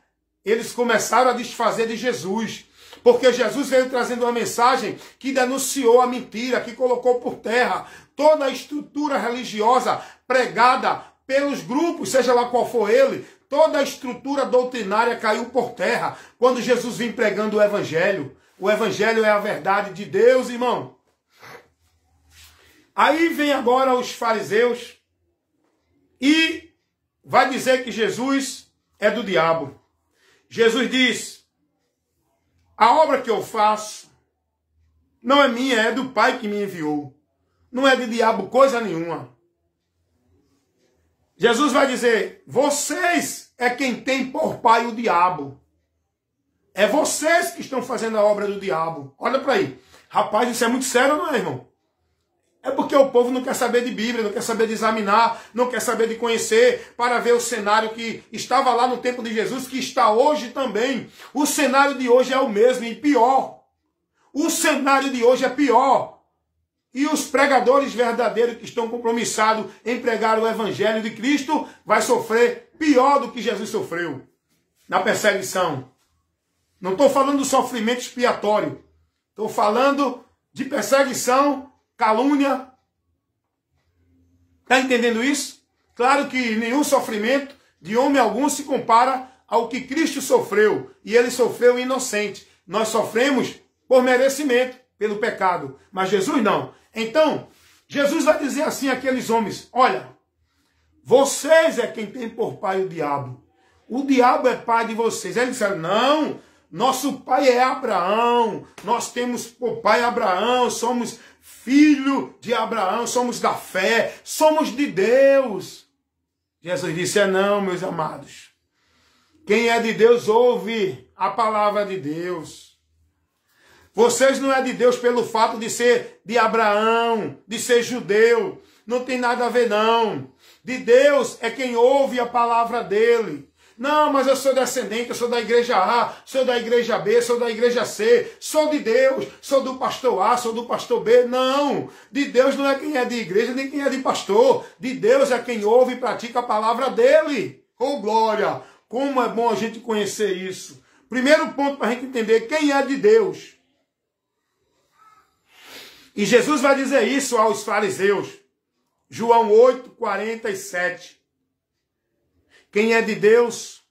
Eles começaram a desfazer de Jesus. Porque Jesus veio trazendo uma mensagem que denunciou a mentira, que colocou por terra toda a estrutura religiosa pregada pelos grupos, seja lá qual for ele, toda a estrutura doutrinária caiu por terra quando Jesus vem pregando o Evangelho. O Evangelho é a verdade de Deus, irmão. Aí vem agora os fariseus e vai dizer que Jesus é do diabo. Jesus diz, a obra que eu faço não é minha, é do Pai que me enviou. Não é de diabo coisa nenhuma. Jesus vai dizer, vocês é quem tem por pai o diabo. É vocês que estão fazendo a obra do diabo. Olha para aí. Rapaz, isso é muito sério, não é, irmão? É porque o povo não quer saber de Bíblia, não quer saber de examinar, não quer saber de conhecer, para ver o cenário que estava lá no tempo de Jesus, que está hoje também. O cenário de hoje é o mesmo e pior. O cenário de hoje é pior. E os pregadores verdadeiros que estão compromissados em pregar o Evangelho de Cristo vai sofrer pior do que Jesus sofreu na perseguição. Não estou falando do sofrimento expiatório. Estou falando de perseguição, calúnia. Está entendendo isso? Claro que nenhum sofrimento de homem algum se compara ao que Cristo sofreu. E ele sofreu inocente. Nós sofremos por merecimento, pelo pecado. Mas Jesus não. Então, Jesus vai dizer assim àqueles homens, olha, vocês é quem tem por pai o diabo. O diabo é pai de vocês. Aí eles disseram, não, nosso pai é Abraão. Nós temos por pai Abraão, somos filho de Abraão, somos da fé, somos de Deus. Jesus disse, não, meus amados. Quem é de Deus ouve a palavra de Deus. Vocês não é de Deus pelo fato de ser de Abraão, de ser judeu. Não tem nada a ver, não. De Deus é quem ouve a palavra dele. Não, mas eu sou descendente, eu sou da igreja A, sou da igreja B, sou da igreja C, sou de Deus, sou do pastor A, sou do pastor B. Não, de Deus não é quem é de igreja, nem quem é de pastor. De Deus é quem ouve e pratica a palavra dele. Oh, glória! Como é bom a gente conhecer isso. Primeiro ponto para a gente entender quem é de Deus. E Jesus vai dizer isso aos fariseus. João 8, 47. Quem é de Deus,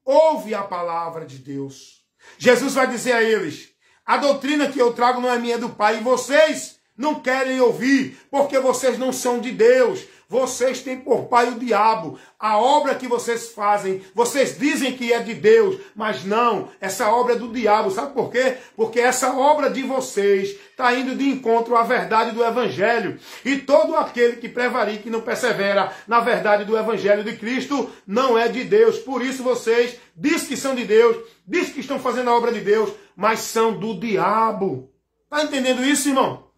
ouve a palavra de Deus. Jesus vai dizer a eles, a doutrina que eu trago não é minha, é do Pai. E vocês não querem ouvir, porque vocês não são de Deus. Vocês têm por pai o diabo. A obra que vocês fazem, vocês dizem que é de Deus, mas não, essa obra é do diabo. Sabe por quê? Porque essa obra de vocês está indo de encontro à verdade do Evangelho. E todo aquele que prevarica e não persevera na verdade do Evangelho de Cristo não é de Deus. Por isso vocês dizem que são de Deus, dizem que estão fazendo a obra de Deus, mas são do diabo. Está entendendo isso, irmão?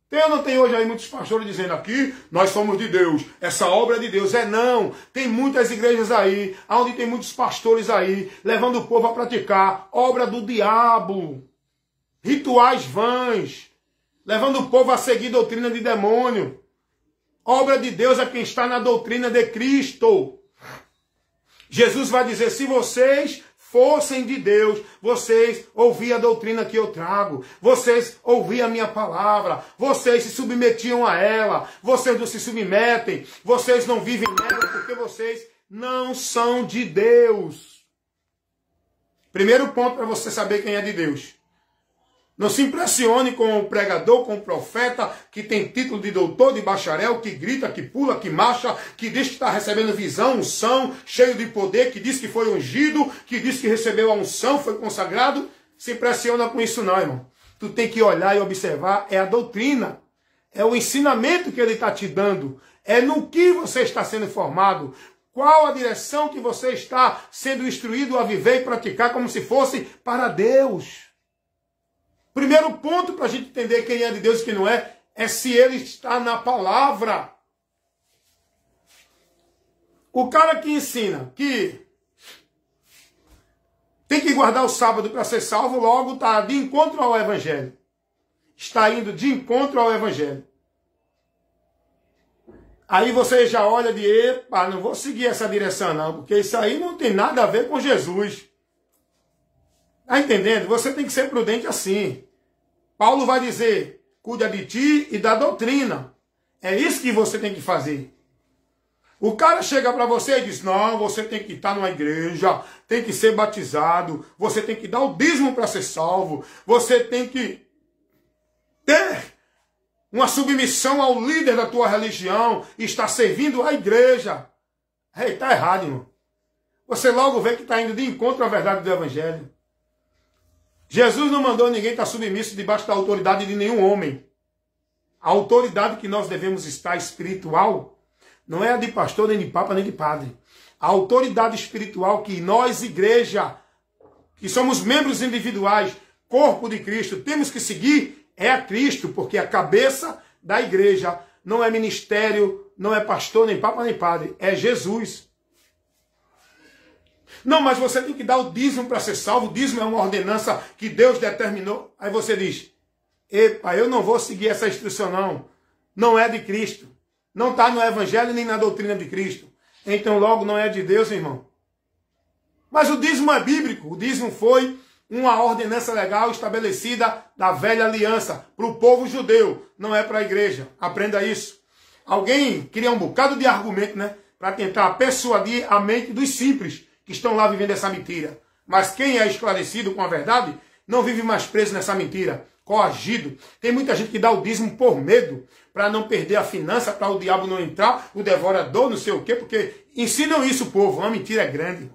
Tem ou não tem hoje aí muitos pastores dizendo aqui, nós somos de Deus, essa obra é de Deus. É não, tem muitas igrejas aí, onde tem muitos pastores aí, levando o povo a praticar obra do diabo. rituais vãs, levando o povo a seguir doutrina de demônio. Obra de Deus é quem está na doutrina de Cristo. Jesus vai dizer, se vocês fossem de Deus, vocês ouviam a doutrina que eu trago, vocês ouviam a minha palavra, vocês se submetiam a ela, vocês não se submetem, vocês não vivem nela porque vocês não são de Deus. Primeiro ponto para você saber quem é de Deus. Não se impressione com o pregador, com o profeta, que tem título de doutor, de bacharel, que grita, que pula, que marcha, que diz que está recebendo visão, unção, cheio de poder, que diz que foi ungido, que diz que recebeu a unção, foi consagrado. Se impressiona com isso não, irmão. Tu tem que olhar e observar, é a doutrina. É o ensinamento que ele está te dando. É no que você está sendo formado. Qual a direção que você está sendo instruído a viver e praticar como se fosse para Deus. Primeiro ponto para a gente entender quem é de Deus e quem não é se ele está na palavra. O cara que ensina que tem que guardar o sábado para ser salvo, logo está de encontro ao Evangelho. Está indo de encontro ao Evangelho. Aí você já olha de, epa, não vou seguir essa direção não, porque isso aí não tem nada a ver com Jesus. Está entendendo? Você tem que ser prudente assim. Paulo vai dizer, cuida de ti e da doutrina. É isso que você tem que fazer. O cara chega para você e diz, não, você tem que estar numa igreja, tem que ser batizado, você tem que dar o dízimo para ser salvo, você tem que ter uma submissão ao líder da tua religião, e estar servindo a igreja. Está errado, irmão. Você logo vê que está indo de encontro à verdade do Evangelho. Jesus não mandou ninguém estar submisso debaixo da autoridade de nenhum homem. A autoridade que nós devemos estar espiritual não é a de pastor, nem de papa, nem de padre. A autoridade espiritual que nós, igreja, que somos membros individuais, corpo de Cristo, temos que seguir é a Cristo, porque a cabeça da igreja não é ministério, não é pastor, nem papa, nem padre, é Jesus. Não, mas você tem que dar o dízimo para ser salvo. O dízimo é uma ordenança que Deus determinou. Aí você diz, epa, eu não vou seguir essa instrução não. Não é de Cristo. Não está no Evangelho nem na doutrina de Cristo. Então logo não é de Deus, irmão. Mas o dízimo é bíblico. O dízimo foi uma ordenança legal estabelecida da velha aliança para o povo judeu. Não é para a igreja. Aprenda isso. Alguém cria um bocado de argumento, né? Para tentar persuadir a mente dos simples que estão lá vivendo essa mentira. Mas quem é esclarecido com a verdade não vive mais preso nessa mentira, coagido. Tem muita gente que dá o dízimo por medo, para não perder a finança, para o diabo não entrar, o devorador, não sei o quê, porque ensinam isso o povo. Uma mentira grande.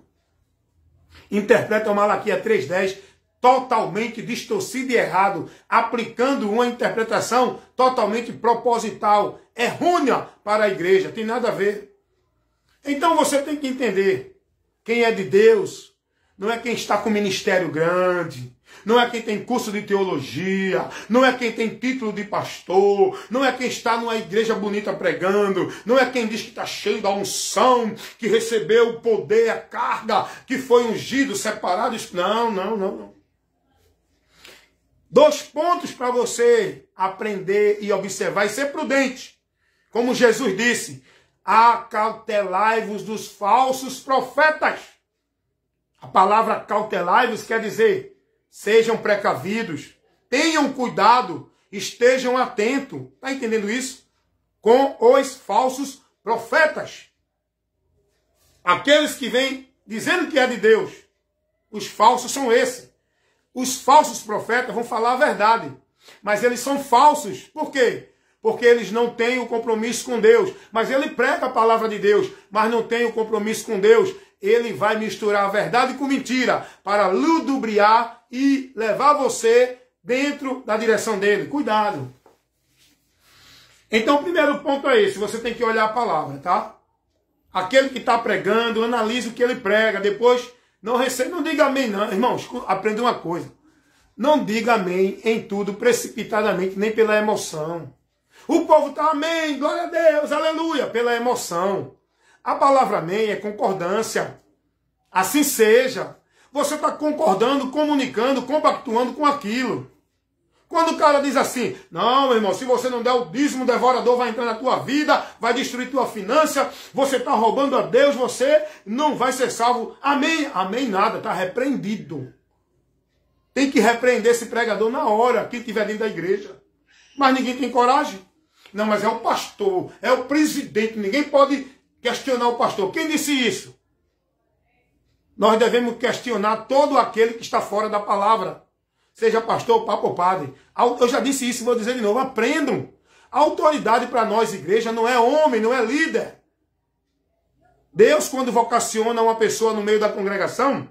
Interpretam Malaquias 3:10 totalmente distorcido e errado, aplicando uma interpretação totalmente proposital, errônea para a igreja. Tem nada a ver. Então você tem que entender. Quem é de Deus não é quem está com ministério grande, não é quem tem curso de teologia, não é quem tem título de pastor, não é quem está numa igreja bonita pregando, não é quem diz que está cheio da unção, que recebeu o poder, a carga, que foi ungido, separado. Não. 2 pontos para você aprender e observar e ser prudente. Como Jesus disse, acautelai-vos dos falsos profetas. A palavra cautelai-vos quer dizer, sejam precavidos, tenham cuidado, estejam atentos. Está entendendo isso? Com os falsos profetas. Aqueles que vêm dizendo que é de Deus. Os falsos são esses. Os falsos profetas vão falar a verdade. Mas eles são falsos. Por quê? Porque eles não têm o compromisso com Deus. Mas ele prega a palavra de Deus, mas não tem o compromisso com Deus. Ele vai misturar a verdade com mentira para ludibriar e levar você dentro da direção dele. Cuidado. Então o primeiro ponto é esse. Você tem que olhar a palavra, tá? Aquele que está pregando, analise o que ele prega. Depois, não diga amém não. Irmãos, aprenda uma coisa. Não diga amém em tudo precipitadamente, nem pela emoção. O povo está amém, glória a Deus, aleluia, pela emoção. A palavra amém é concordância. Assim seja. Você está concordando, comunicando, compactuando com aquilo. Quando o cara diz assim, não, meu irmão, se você não der o dízimo, o devorador vai entrar na tua vida, vai destruir tua finança, você está roubando a Deus, você não vai ser salvo. Amém? Amém nada, está repreendido. Tem que repreender esse pregador na hora, quem estiver dentro da igreja. Mas ninguém tem coragem. Não, mas é o pastor, é o presidente, ninguém pode questionar o pastor. Quem disse isso? Nós devemos questionar todo aquele que está fora da palavra. Seja pastor, papa ou padre. Eu já disse isso e vou dizer de novo. Aprendam. A autoridade para nós, igreja, não é homem, não é líder. Deus, quando vocaciona uma pessoa no meio da congregação,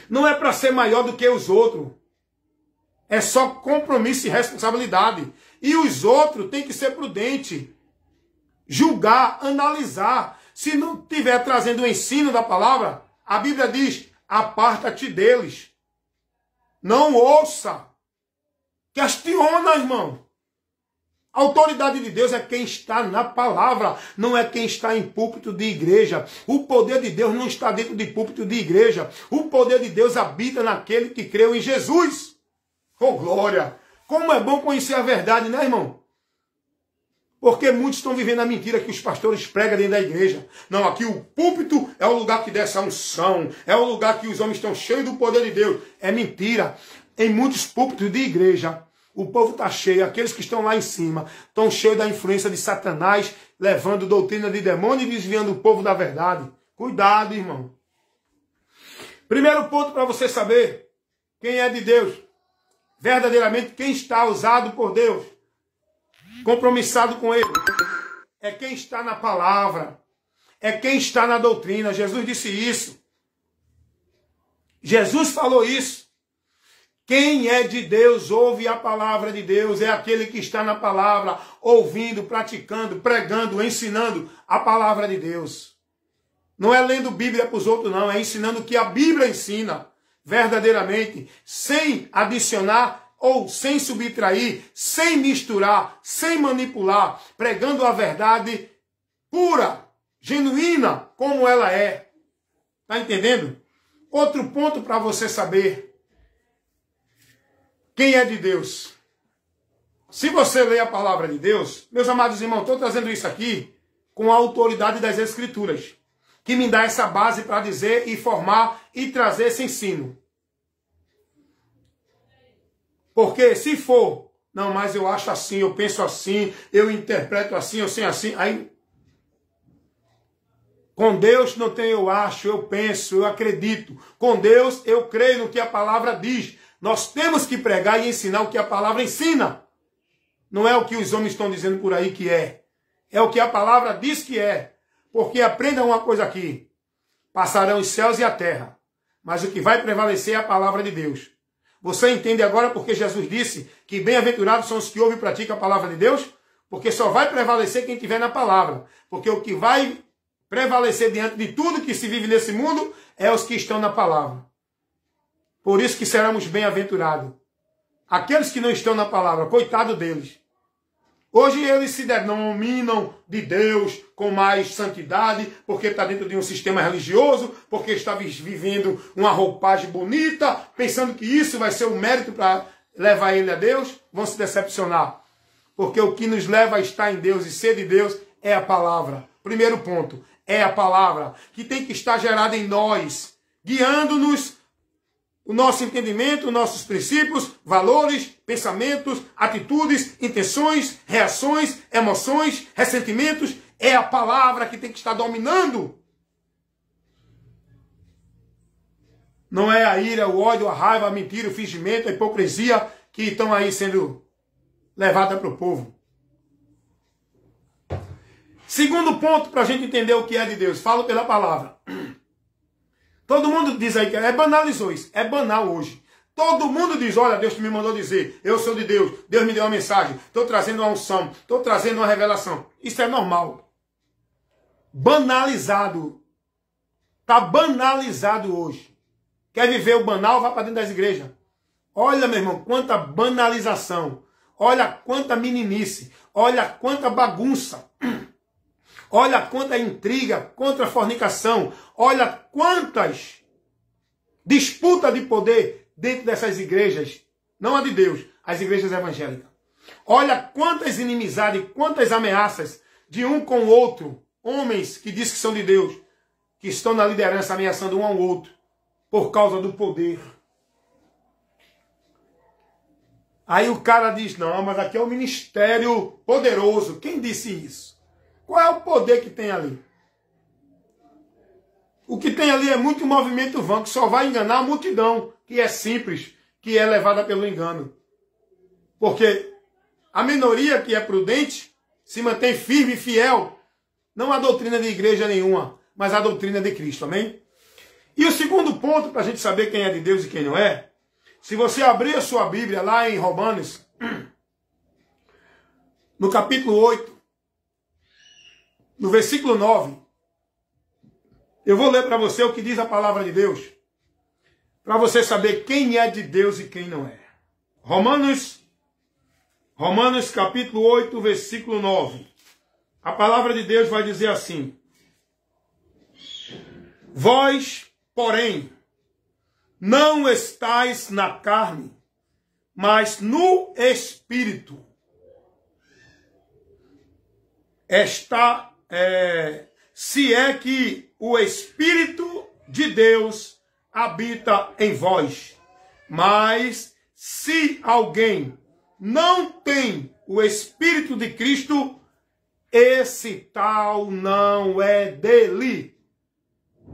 não é para ser maior do que os outros. É só compromisso e responsabilidade. E os outros têm que ser prudentes. Julgar, analisar. Se não estiver trazendo o ensino da palavra, a Bíblia diz, aparta-te deles. Não ouça. Questiona, irmão. A autoridade de Deus é quem está na palavra, não é quem está em púlpito de igreja. O poder de Deus não está dentro de púlpito de igreja. O poder de Deus habita naquele que creu em Jesus. Oh, glória! Como é bom conhecer a verdade, né, irmão? Porque muitos estão vivendo a mentira que os pastores pregam dentro da igreja. Não, aqui o púlpito é o lugar que desce a unção. É o lugar que os homens estão cheios do poder de Deus. É mentira. Em muitos púlpitos de igreja, o povo está cheio. Aqueles que estão lá em cima estão cheios da influência de Satanás, levando doutrina de demônio e desviando o povo da verdade. Cuidado, irmão. Primeiro ponto para você saber quem é de Deus. Verdadeiramente quem está usado por Deus. Compromissado com ele, é quem está na palavra, é quem está na doutrina. Jesus disse isso. Jesus falou isso. Quem é de Deus ouve a palavra de Deus, é aquele que está na palavra, ouvindo, praticando, pregando, ensinando a palavra de Deus. Não é lendo Bíblia para os outros, não, é ensinando o que a Bíblia ensina, verdadeiramente, sem adicionar ou sem subtrair, sem misturar, sem manipular, pregando a verdade pura, genuína, como ela é. Está entendendo? Outro ponto para você saber quem é de Deus. Se você lê a palavra de Deus, meus amados irmãos, estou trazendo isso aqui com a autoridade das Escrituras, que me dá essa base para dizer e formar e trazer esse ensino. Porque se for, não, mas eu acho assim, eu penso assim, eu interpreto assim, eu sei assim, aí com Deus não tem eu acho, eu penso, eu acredito. Com Deus eu creio no que a palavra diz. Nós temos que pregar e ensinar o que a palavra ensina. Não é o que os homens estão dizendo por aí que é. É o que a palavra diz que é. Porque aprenda uma coisa aqui. Passarão os céus e a terra, mas o que vai prevalecer é a palavra de Deus. Você entende agora porque Jesus disse que bem-aventurados são os que ouvem e praticam a palavra de Deus? Porque só vai prevalecer quem estiver na palavra. Porque o que vai prevalecer diante de tudo que se vive nesse mundo é os que estão na palavra. Por isso que seremos bem-aventurados. Aqueles que não estão na palavra, coitado deles. Hoje eles se denominam de Deus com mais santidade, porque está dentro de um sistema religioso, porque está vivendo uma roupagem bonita, pensando que isso vai ser um mérito para levar ele a Deus, vão se decepcionar. Porque o que nos leva a estar em Deus e ser de Deus é a palavra. Primeiro ponto, é a palavra que tem que estar gerada em nós, guiando-nos o nosso entendimento, os nossos princípios, valores, pensamentos, atitudes, intenções, reações, emoções, ressentimentos. É a palavra que tem que estar dominando. Não é a ira, o ódio, a raiva, a mentira, o fingimento, a hipocrisia que estão aí sendo levadas para o povo. Segundo ponto para a gente entender o que é de Deus. Falo pela palavra. Todo mundo diz aí que banalizou isso. É banal hoje. Todo mundo diz, olha, Deus me mandou dizer, eu sou de Deus, Deus me deu uma mensagem, estou trazendo uma unção, estou trazendo uma revelação. Isso é normal. Banalizado. Está banalizado hoje. Quer viver o banal, vá para dentro das igrejas. Olha, meu irmão, quanta banalização. Olha quanta meninice. Olha quanta bagunça. Olha quanta intriga contra a fornicação. Olha quantas disputas de poder dentro dessas igrejas. Não a de Deus, as igrejas evangélicas. Olha quantas inimizades, quantas ameaças de um com o outro. Homens que dizem que são de Deus, que estão na liderança ameaçando um ao outro por causa do poder. Aí o cara diz, não, mas aqui é um ministério poderoso. Quem disse isso? Qual é o poder que tem ali? O que tem ali é muito movimento vão, que só vai enganar a multidão, que é simples, que é levada pelo engano. Porque a minoria que é prudente se mantém firme e fiel, não a doutrina de igreja nenhuma, mas a doutrina de Cristo, amém? E o segundo ponto, para a gente saber quem é de Deus e quem não é, se você abrir a sua Bíblia lá em Romanos, no capítulo 8, no versículo 9, eu vou ler para você o que diz a palavra de Deus, para você saber quem é de Deus e quem não é. Romanos capítulo 8, versículo 9. A palavra de Deus vai dizer assim: vós, porém, não estáis na carne, mas no Espírito. Se é que o Espírito de Deus habita em vós. Mas se alguém não tem o Espírito de Cristo, esse tal não é dele.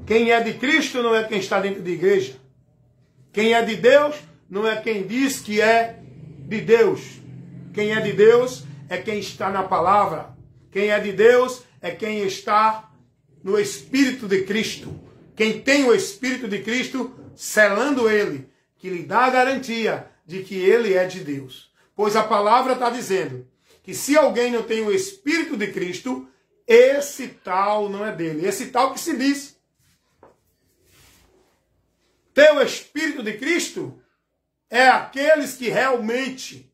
Quem é de Cristo não é quem está dentro da igreja. Quem é de Deus não é quem diz que é de Deus. Quem é de Deus é quem está na palavra. Quem é de Deus é quem está no Espírito de Cristo. Quem tem o Espírito de Cristo, selando ele, que lhe dá a garantia de que ele é de Deus. Pois a palavra está dizendo que se alguém não tem o Espírito de Cristo, esse tal não é dele. Esse tal que se diz ter o Espírito de Cristo é aqueles que realmente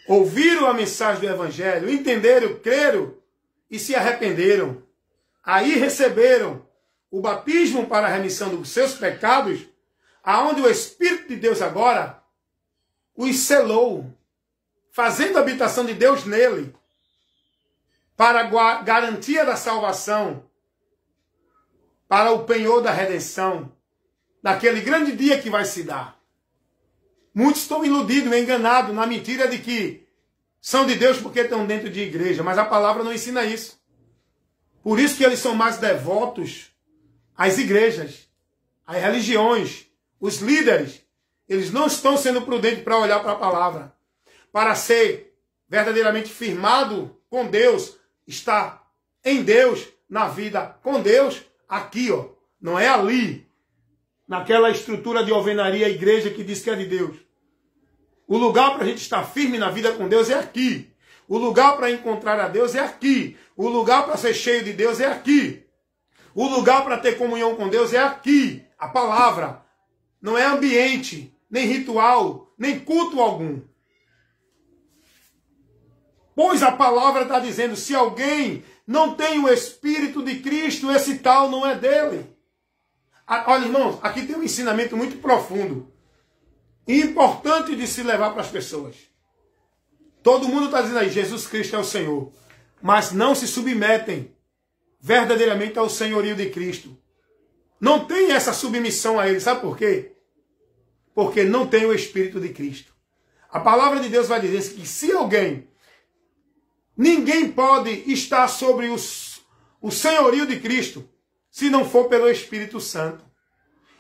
ouviram a mensagem do Evangelho, entenderam, creram e se arrependeram. Aí receberam o batismo para a remissão dos seus pecados, aonde o Espírito de Deus agora os selou, fazendo a habitação de Deus nele, para a garantia da salvação, para o penhor da redenção, daquele grande dia que vai se dar. Muitos estão iludidos, enganados, na mentira de que são de Deus porque estão dentro de igreja, mas a palavra não ensina isso. Por isso que eles são mais devotos às igrejas, às religiões, os líderes. Eles não estão sendo prudentes para olhar para a palavra, para ser verdadeiramente firmado com Deus, estar em Deus, na vida com Deus, aqui, ó, não é ali, naquela estrutura de alvenaria, igreja que diz que é de Deus. O lugar para a gente estar firme na vida com Deus é aqui. O lugar para encontrar a Deus é aqui. O lugar para ser cheio de Deus é aqui. O lugar para ter comunhão com Deus é aqui. A palavra. Não é ambiente, nem ritual, nem culto algum. Pois a palavra está dizendo, se alguém não tem o Espírito de Cristo, esse tal não é dele. Olha, irmãos, aqui tem um ensinamento muito profundo e importante de se levar para as pessoas. Todo mundo está dizendo aí, Jesus Cristo é o Senhor, mas não se submetem verdadeiramente ao senhorio de Cristo. Não tem essa submissão a ele, sabe por quê? Porque não tem o Espírito de Cristo. A palavra de Deus vai dizer que se alguém, ninguém pode estar sobre o senhorio de Cristo, se não for pelo Espírito Santo.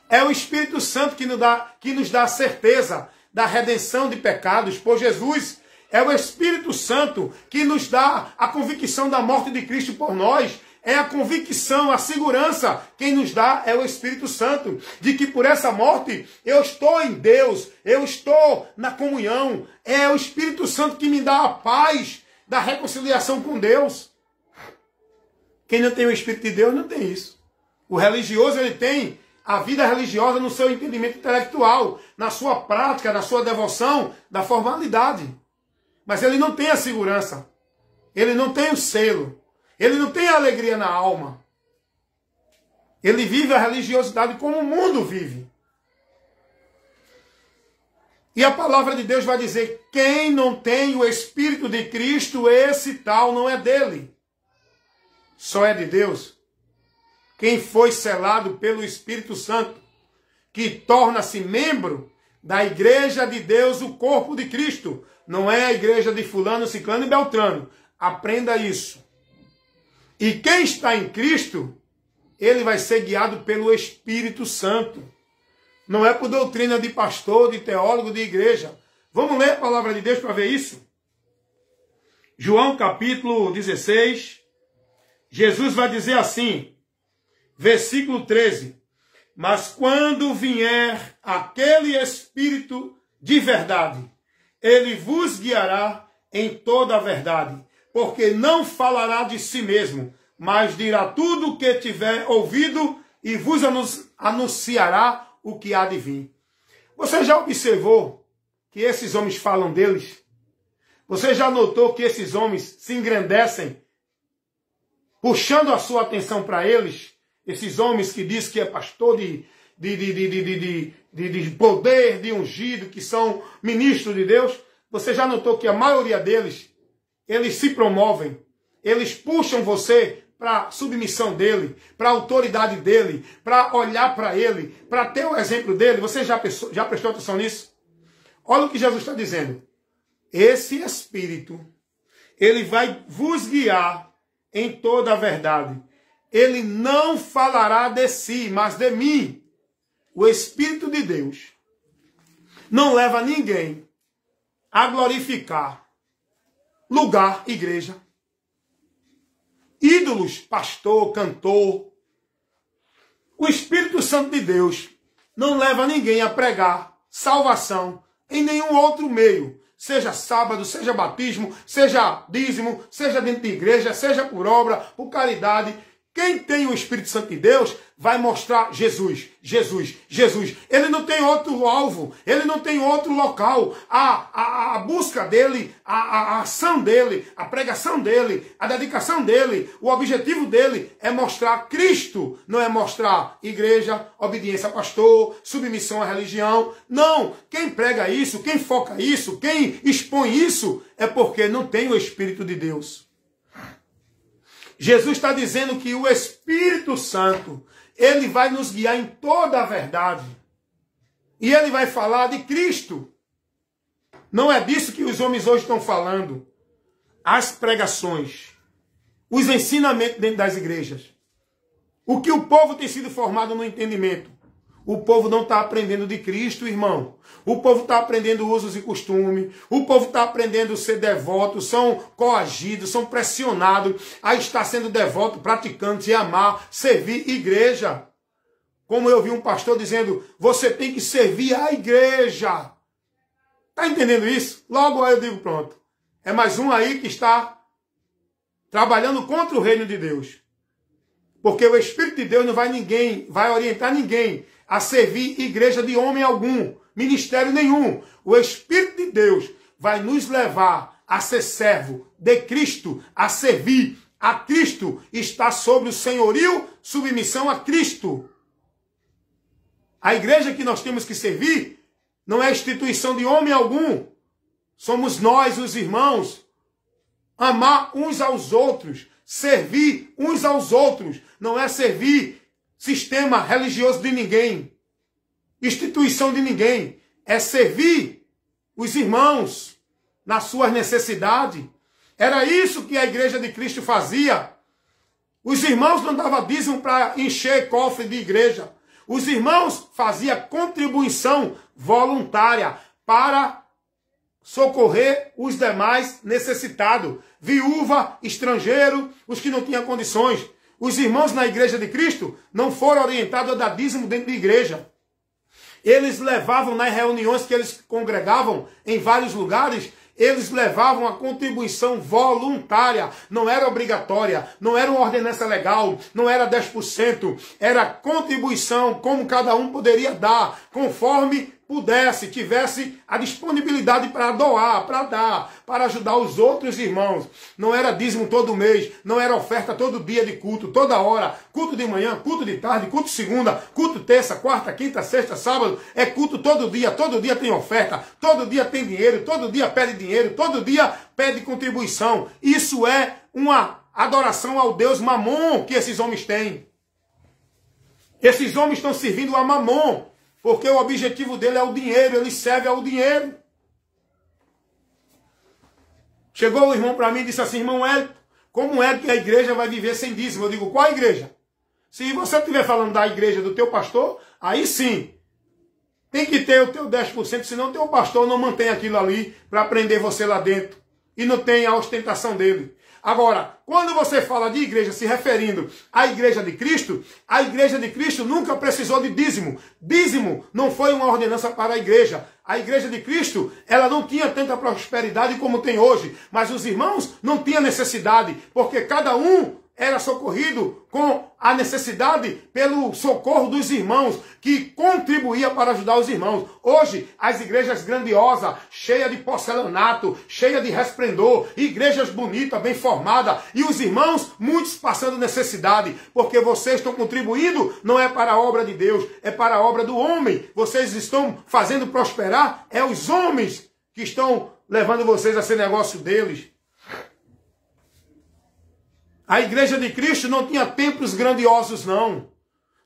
É o Espírito Santo que nos dá a certeza da redenção de pecados por Jesus. É o Espírito Santo que nos dá a convicção da morte de Cristo por nós. É a convicção, a segurança. Quem nos dá é o Espírito Santo. De que por essa morte eu estou em Deus. Eu estou na comunhão. É o Espírito Santo que me dá a paz da reconciliação com Deus. Quem não tem o Espírito de Deus não tem isso. O religioso, ele tem a vida religiosa no seu entendimento intelectual, na sua prática, na sua devoção, da formalidade. Mas ele não tem a segurança. Ele não tem o selo. Ele não tem a alegria na alma. Ele vive a religiosidade como o mundo vive. E a palavra de Deus vai dizer, quem não tem o Espírito de Cristo, esse tal não é dele. Só é de Deus. Quem foi selado pelo Espírito Santo, que torna-se membro da igreja de Deus, o corpo de Cristo. Não é a igreja de fulano, ciclano e beltrano. Aprenda isso. E quem está em Cristo, ele vai ser guiado pelo Espírito Santo. Não é por doutrina de pastor, de teólogo, de igreja. Vamos ler a palavra de Deus para ver isso? João capítulo 16. Jesus vai dizer assim, versículo 13. Mas quando vier aquele Espírito de verdade, ele vos guiará em toda a verdade, porque não falará de si mesmo, mas dirá tudo o que tiver ouvido e vos anunciará o que há de vir. Você já observou que esses homens falam deles? Você já notou que esses homens se engrandecem, puxando a sua atenção para eles? Esses homens que diz que é pastor de poder, de ungido, que são ministros de Deus. Você já notou que a maioria deles, eles se promovem, eles puxam você para a submissão dele, para a autoridade dele, para olhar para ele, para ter o exemplo dele. Você já prestou atenção nisso? Olha o que Jesus está dizendo. Esse Espírito, ele vai vos guiar em toda a verdade. Ele não falará de si, mas de mim. O Espírito de Deus não leva ninguém a glorificar lugar, igreja, ídolos, pastor, cantor. O Espírito Santo de Deus não leva ninguém a pregar salvação em nenhum outro meio. Seja sábado, seja batismo, seja dízimo, seja dentro de igreja, seja por obra, por caridade. Quem tem o Espírito Santo de Deus vai mostrar Jesus, Jesus, Jesus. Ele não tem outro alvo, ele não tem outro local. A busca dele, a ação dele, a pregação dele, a dedicação dele, o objetivo dele é mostrar Cristo, não é mostrar igreja, obediência a pastor, submissão à religião. Não, quem prega isso, quem foca isso, quem expõe isso, é porque não tem o Espírito de Deus. Jesus está dizendo que o Espírito Santo, ele vai nos guiar em toda a verdade. E ele vai falar de Cristo. Não é disso que os homens hoje estão falando. As pregações, os ensinamentos dentro das igrejas. O que o povo tem sido formado no entendimento. O povo não está aprendendo de Cristo, irmão. O povo está aprendendo usos e costumes. O povo está aprendendo a ser devoto. São coagidos, são pressionados a estar sendo devoto, praticante, e amar, servir igreja. Como eu vi um pastor dizendo, você tem que servir a igreja. Está entendendo isso? Logo aí eu digo, pronto. É mais um aí que está trabalhando contra o reino de Deus. Porque o Espírito de Deus não vai orientar ninguém a servir igreja de homem algum, ministério nenhum. O Espírito de Deus vai nos levar a ser servo de Cristo, a servir a Cristo, estar sobre o senhorio, submissão a Cristo. A igreja que nós temos que servir não é instituição de homem algum. Somos nós, os irmãos. Amar uns aos outros, servir uns aos outros. Não é servir sistema religioso de ninguém, instituição de ninguém. É servir os irmãos nas suas necessidades. Era isso que a igreja de Cristo fazia. Os irmãos não davam dízimo para encher cofre de igreja. Os irmãos faziam contribuição voluntária para socorrer os demais necessitados. Viúva, estrangeiro, os que não tinham condições. Os irmãos na igreja de Cristo não foram orientados a dar dízimo dentro da igreja. Eles levavam nas reuniões que eles congregavam em vários lugares, eles levavam a contribuição voluntária, não era obrigatória, não era uma ordenança legal, não era 10%, era contribuição, como cada um poderia dar, conforme pudesse, tivesse a disponibilidade para doar, para dar, para ajudar os outros irmãos. Não era dízimo todo mês, não era oferta todo dia de culto, toda hora. Culto de manhã, culto de tarde, culto segunda, culto terça, quarta, quinta, sexta, sábado. É culto todo dia tem oferta, todo dia tem dinheiro, todo dia pede dinheiro, todo dia pede contribuição. Isso é uma adoração ao Deus Mamon que esses homens têm. Esses homens estão servindo a Mamon, porque o objetivo dele é o dinheiro, ele serve ao dinheiro. Chegou o irmão para mim e disse assim: irmão Hélio, como é que a igreja vai viver sem dízimo? Eu digo: qual igreja? Se você estiver falando da igreja do teu pastor, aí sim, tem que ter o teu 10%, senão o teu pastor não mantém aquilo ali para prender você lá dentro. E não tem a ostentação dele. Agora, quando você fala de igreja se referindo à igreja de Cristo nunca precisou de dízimo. Dízimo não foi uma ordenança para a igreja. A igreja de Cristo, ela não tinha tanta prosperidade como tem hoje. Mas os irmãos não tinham necessidade, porque cada um era socorrido com a necessidade pelo socorro dos irmãos, que contribuía para ajudar os irmãos. Hoje, as igrejas grandiosas, cheias de porcelanato, cheias de resplendor, igrejas bonitas, bem formadas, e os irmãos, muitos passando necessidade, porque vocês estão contribuindo, não é para a obra de Deus, é para a obra do homem. Vocês estão fazendo prosperar, é os homens que estão levando vocês a ser negócio deles. A igreja de Cristo não tinha templos grandiosos, não.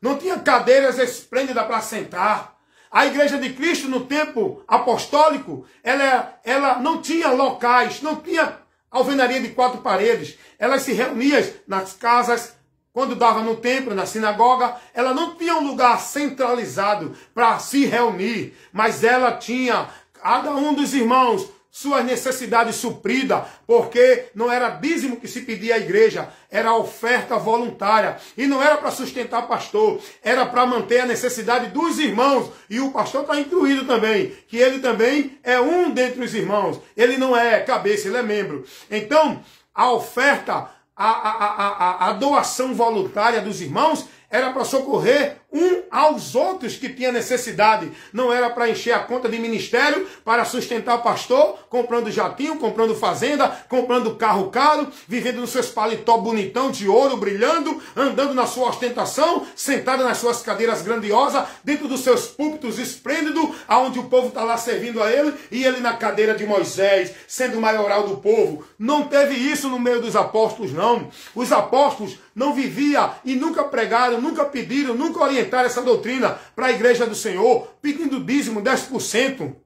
Não tinha cadeiras esplêndidas para sentar. A igreja de Cristo, no tempo apostólico, ela não tinha locais, não tinha alvenaria de 4 paredes. Ela se reunia nas casas, quando dava no templo, na sinagoga. Ela não tinha um lugar centralizado para se reunir, mas ela tinha, cada um dos irmãos, suas necessidades supridas, porque não era dízimo que se pedia à igreja, era oferta voluntária. E não era para sustentar pastor, era para manter a necessidade dos irmãos. E o pastor está incluído também, que ele também é um dentre os irmãos. Ele não é cabeça, ele é membro. Então, a oferta, a doação voluntária dos irmãos era para socorrer um aos outros que tinha necessidade. Não era para encher a conta de ministério, para sustentar o pastor, comprando jatinho, comprando fazenda, comprando carro caro, vivendo nos seus paletó bonitão de ouro, brilhando, andando na sua ostentação, sentado nas suas cadeiras grandiosas, dentro dos seus púlpitos esplêndidos, aonde o povo está lá servindo a ele, e ele na cadeira de Moisés, sendo o maioral do povo. Não teve isso no meio dos apóstolos, não. Os apóstolos não viviam e nunca pregaram, nunca pediram, nunca orientaram essa doutrina para a igreja do Senhor, pedindo dízimo 10%.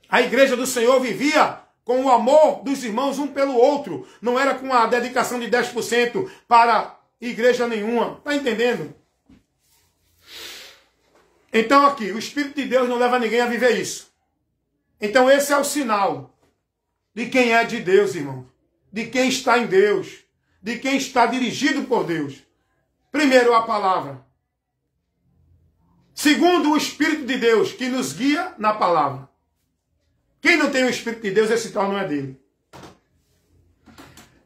A igreja do Senhor vivia com o amor dos irmãos um pelo outro. Não era com a dedicação de 10% para igreja nenhuma. Está entendendo? Então aqui, o Espírito de Deus não leva ninguém a viver isso. Então esse é o sinal de quem é de Deus, irmão. De quem está em Deus. De quem está dirigido por Deus. Primeiro, a palavra. Segundo, o Espírito de Deus, que nos guia na palavra. Quem não tem o Espírito de Deus, esse tal não é dele.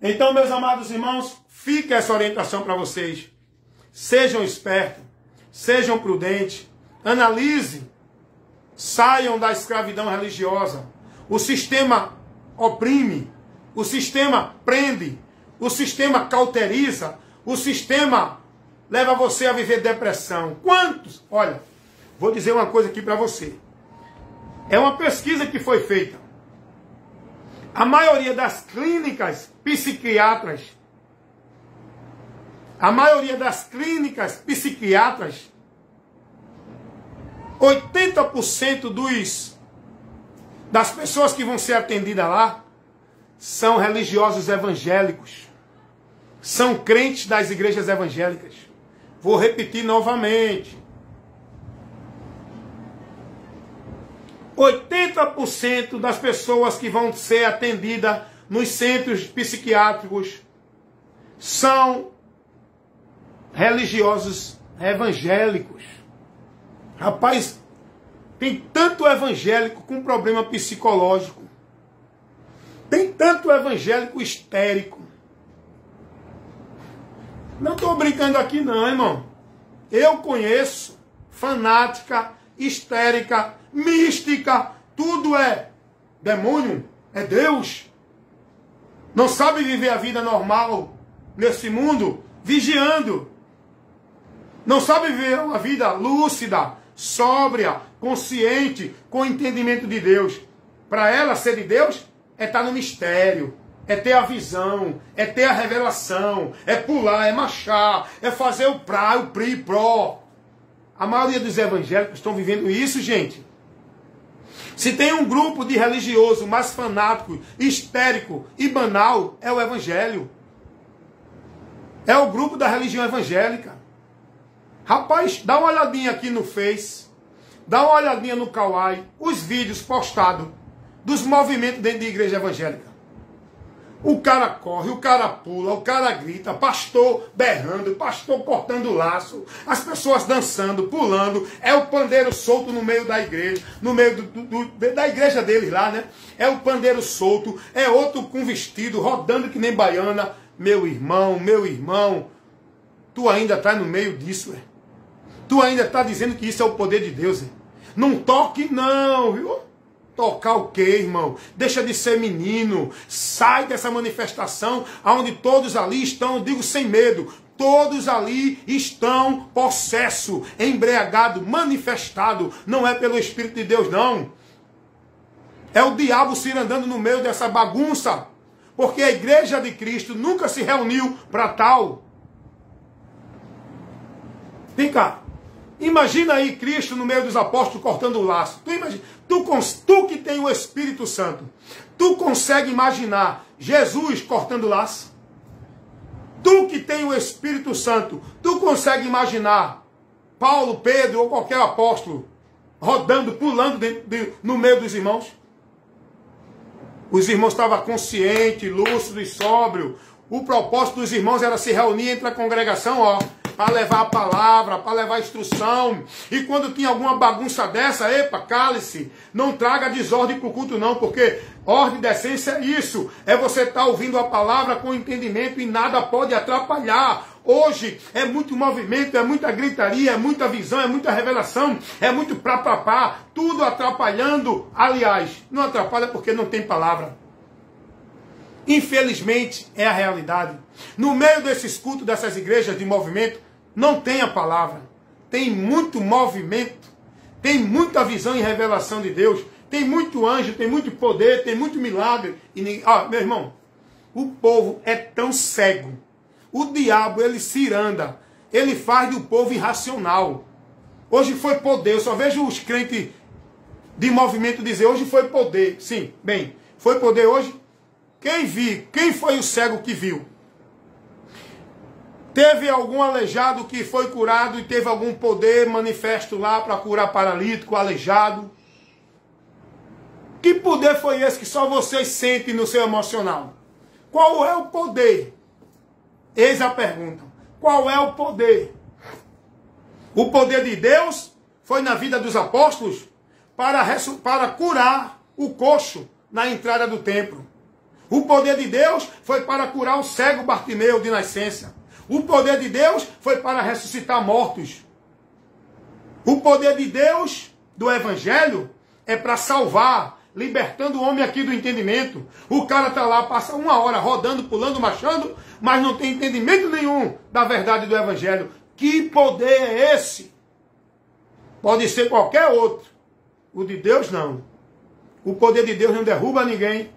Então, meus amados irmãos, fica essa orientação para vocês. Sejam espertos, sejam prudentes, analisem, saiam da escravidão religiosa. O sistema oprime, o sistema prende, o sistema cauteriza, o sistema leva você a viver depressão. Quantos? Olha, vou dizer uma coisa aqui para você. É uma pesquisa que foi feita. A maioria das clínicas psiquiatras, 80% das pessoas que vão ser atendidas lá são religiosos evangélicos. São crentes das igrejas evangélicas. Vou repetir novamente. 80% das pessoas que vão ser atendidas nos centros psiquiátricos são religiosos evangélicos. Rapaz, tem tanto evangélico com problema psicológico. Tem tanto evangélico histérico. Não estou brincando aqui não, irmão. Eu conheço fanática histérica, mística, tudo é demônio, é Deus. Não sabe viver a vida normal nesse mundo, vigiando. Não sabe viver uma vida lúcida, sóbria, consciente, com entendimento de Deus. Para ela ser de Deus, é estar no mistério, é ter a visão, é ter a revelação, é pular, é marchar, é fazer o pra, o pri, pró. A maioria dos evangélicos estão vivendo isso, gente. Se tem um grupo de religioso mais fanático, histérico e banal, é o evangelho. É o grupo da religião evangélica. Rapaz, dá uma olhadinha aqui no Face, dá uma olhadinha no Kawaii, os vídeos postados dos movimentos dentro de igreja evangélica. O cara corre, o cara pula, o cara grita, pastor berrando, pastor cortando o laço, as pessoas dançando, pulando, é o pandeiro solto no meio da igreja, no meio da igreja deles lá, né? É o pandeiro solto, é outro com vestido, rodando que nem baiana. Meu irmão, tu ainda está no meio disso, é? Tu ainda está dizendo que isso é o poder de Deus, é? Não toque não, viu? Tocar o quê, irmão? Deixa de ser menino. Sai dessa manifestação onde todos ali estão, digo sem medo, todos ali estão possesso, embriagado, manifestado. Não é pelo Espírito de Deus, não. É o diabo se andando no meio dessa bagunça. Porque a igreja de Cristo nunca se reuniu para tal. Vem cá. Imagina aí Cristo no meio dos apóstolos cortando o laço. Tu que tem o Espírito Santo, tu consegue imaginar Jesus cortando o laço? Tu que tem o Espírito Santo, tu consegue imaginar Paulo, Pedro ou qualquer apóstolo rodando, pulando no meio dos irmãos? Os irmãos estavam conscientes, lúcidos e sóbrios. O propósito dos irmãos era se reunir entre a congregação, ó, para levar a palavra, para levar a instrução. E quando tinha alguma bagunça dessa, epa, cale-se, não traga desordem para o culto não, porque ordem e decência é isso, é você estar ouvindo a palavra com entendimento e nada pode atrapalhar. Hoje é muito movimento, é muita gritaria, é muita visão, é muita revelação, é muito pá, tudo atrapalhando. Aliás, não atrapalha porque não tem palavra. Infelizmente, é a realidade. No meio desses cultos, dessas igrejas de movimento, não tem a palavra. Tem muito movimento, tem muita visão e revelação de Deus, tem muito anjo, tem muito poder, tem muito milagre. E meu irmão, o povo é tão cego. O diabo, ele ciranda, ele faz do povo irracional. Hoje foi poder, eu só vejo os crentes de movimento dizer, hoje foi poder. Sim, bem, foi poder hoje? Quem foi o cego que viu? Teve algum aleijado que foi curado e teve algum poder manifesto lá para curar paralítico, aleijado? Que poder foi esse que só vocês sentem no seu emocional? Qual é o poder? Eis a pergunta. Qual é o poder? O poder de Deus foi na vida dos apóstolos para curar o coxo na entrada do templo. O poder de Deus foi para curar o cego Bartimeu de nascença. O poder de Deus foi para ressuscitar mortos. O poder de Deus do Evangelho é para salvar, libertando o homem aqui do entendimento. O cara está lá, passa uma hora rodando, pulando, marchando, mas não tem entendimento nenhum da verdade do Evangelho. Que poder é esse? Pode ser qualquer outro. O de Deus não. O poder de Deus não derruba ninguém.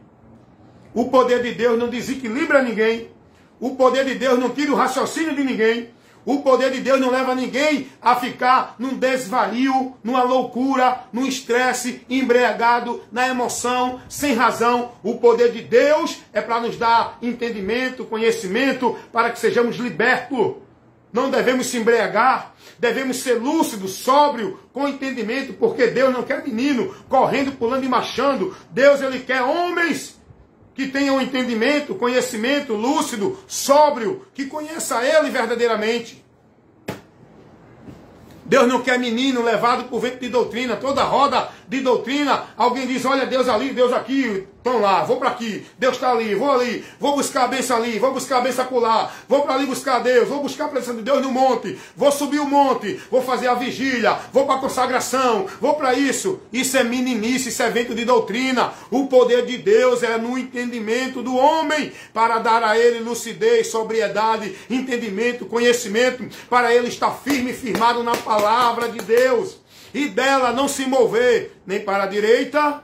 O poder de Deus não desequilibra ninguém. O poder de Deus não tira o raciocínio de ninguém. O poder de Deus não leva ninguém a ficar num desvario, numa loucura, num estresse, embriagado, na emoção, sem razão. O poder de Deus é para nos dar entendimento, conhecimento, para que sejamos libertos. Não devemos se embriagar, devemos ser lúcidos, sóbrio, com entendimento, porque Deus não quer menino correndo, pulando e marchando. Deus, ele quer homens que tenham entendimento, conhecimento, lúcido, sóbrio, que conheça Ele verdadeiramente. Deus não quer menino levado por vento de doutrina, toda roda de doutrina, alguém diz, olha Deus ali, Deus aqui, estão lá, vou para aqui, Deus está ali, vou buscar a bênção ali, vou buscar a bênção acolá, vou para ali buscar Deus, vou buscar a presença de Deus no monte, vou subir o monte, vou fazer a vigília, vou para a consagração, vou para isso. Isso é meninice, isso é vento de doutrina. O poder de Deus é no entendimento do homem, para dar a ele lucidez, sobriedade, entendimento, conhecimento, para ele estar firme e firmado na palavra de Deus, e dela não se mover, nem para a direita,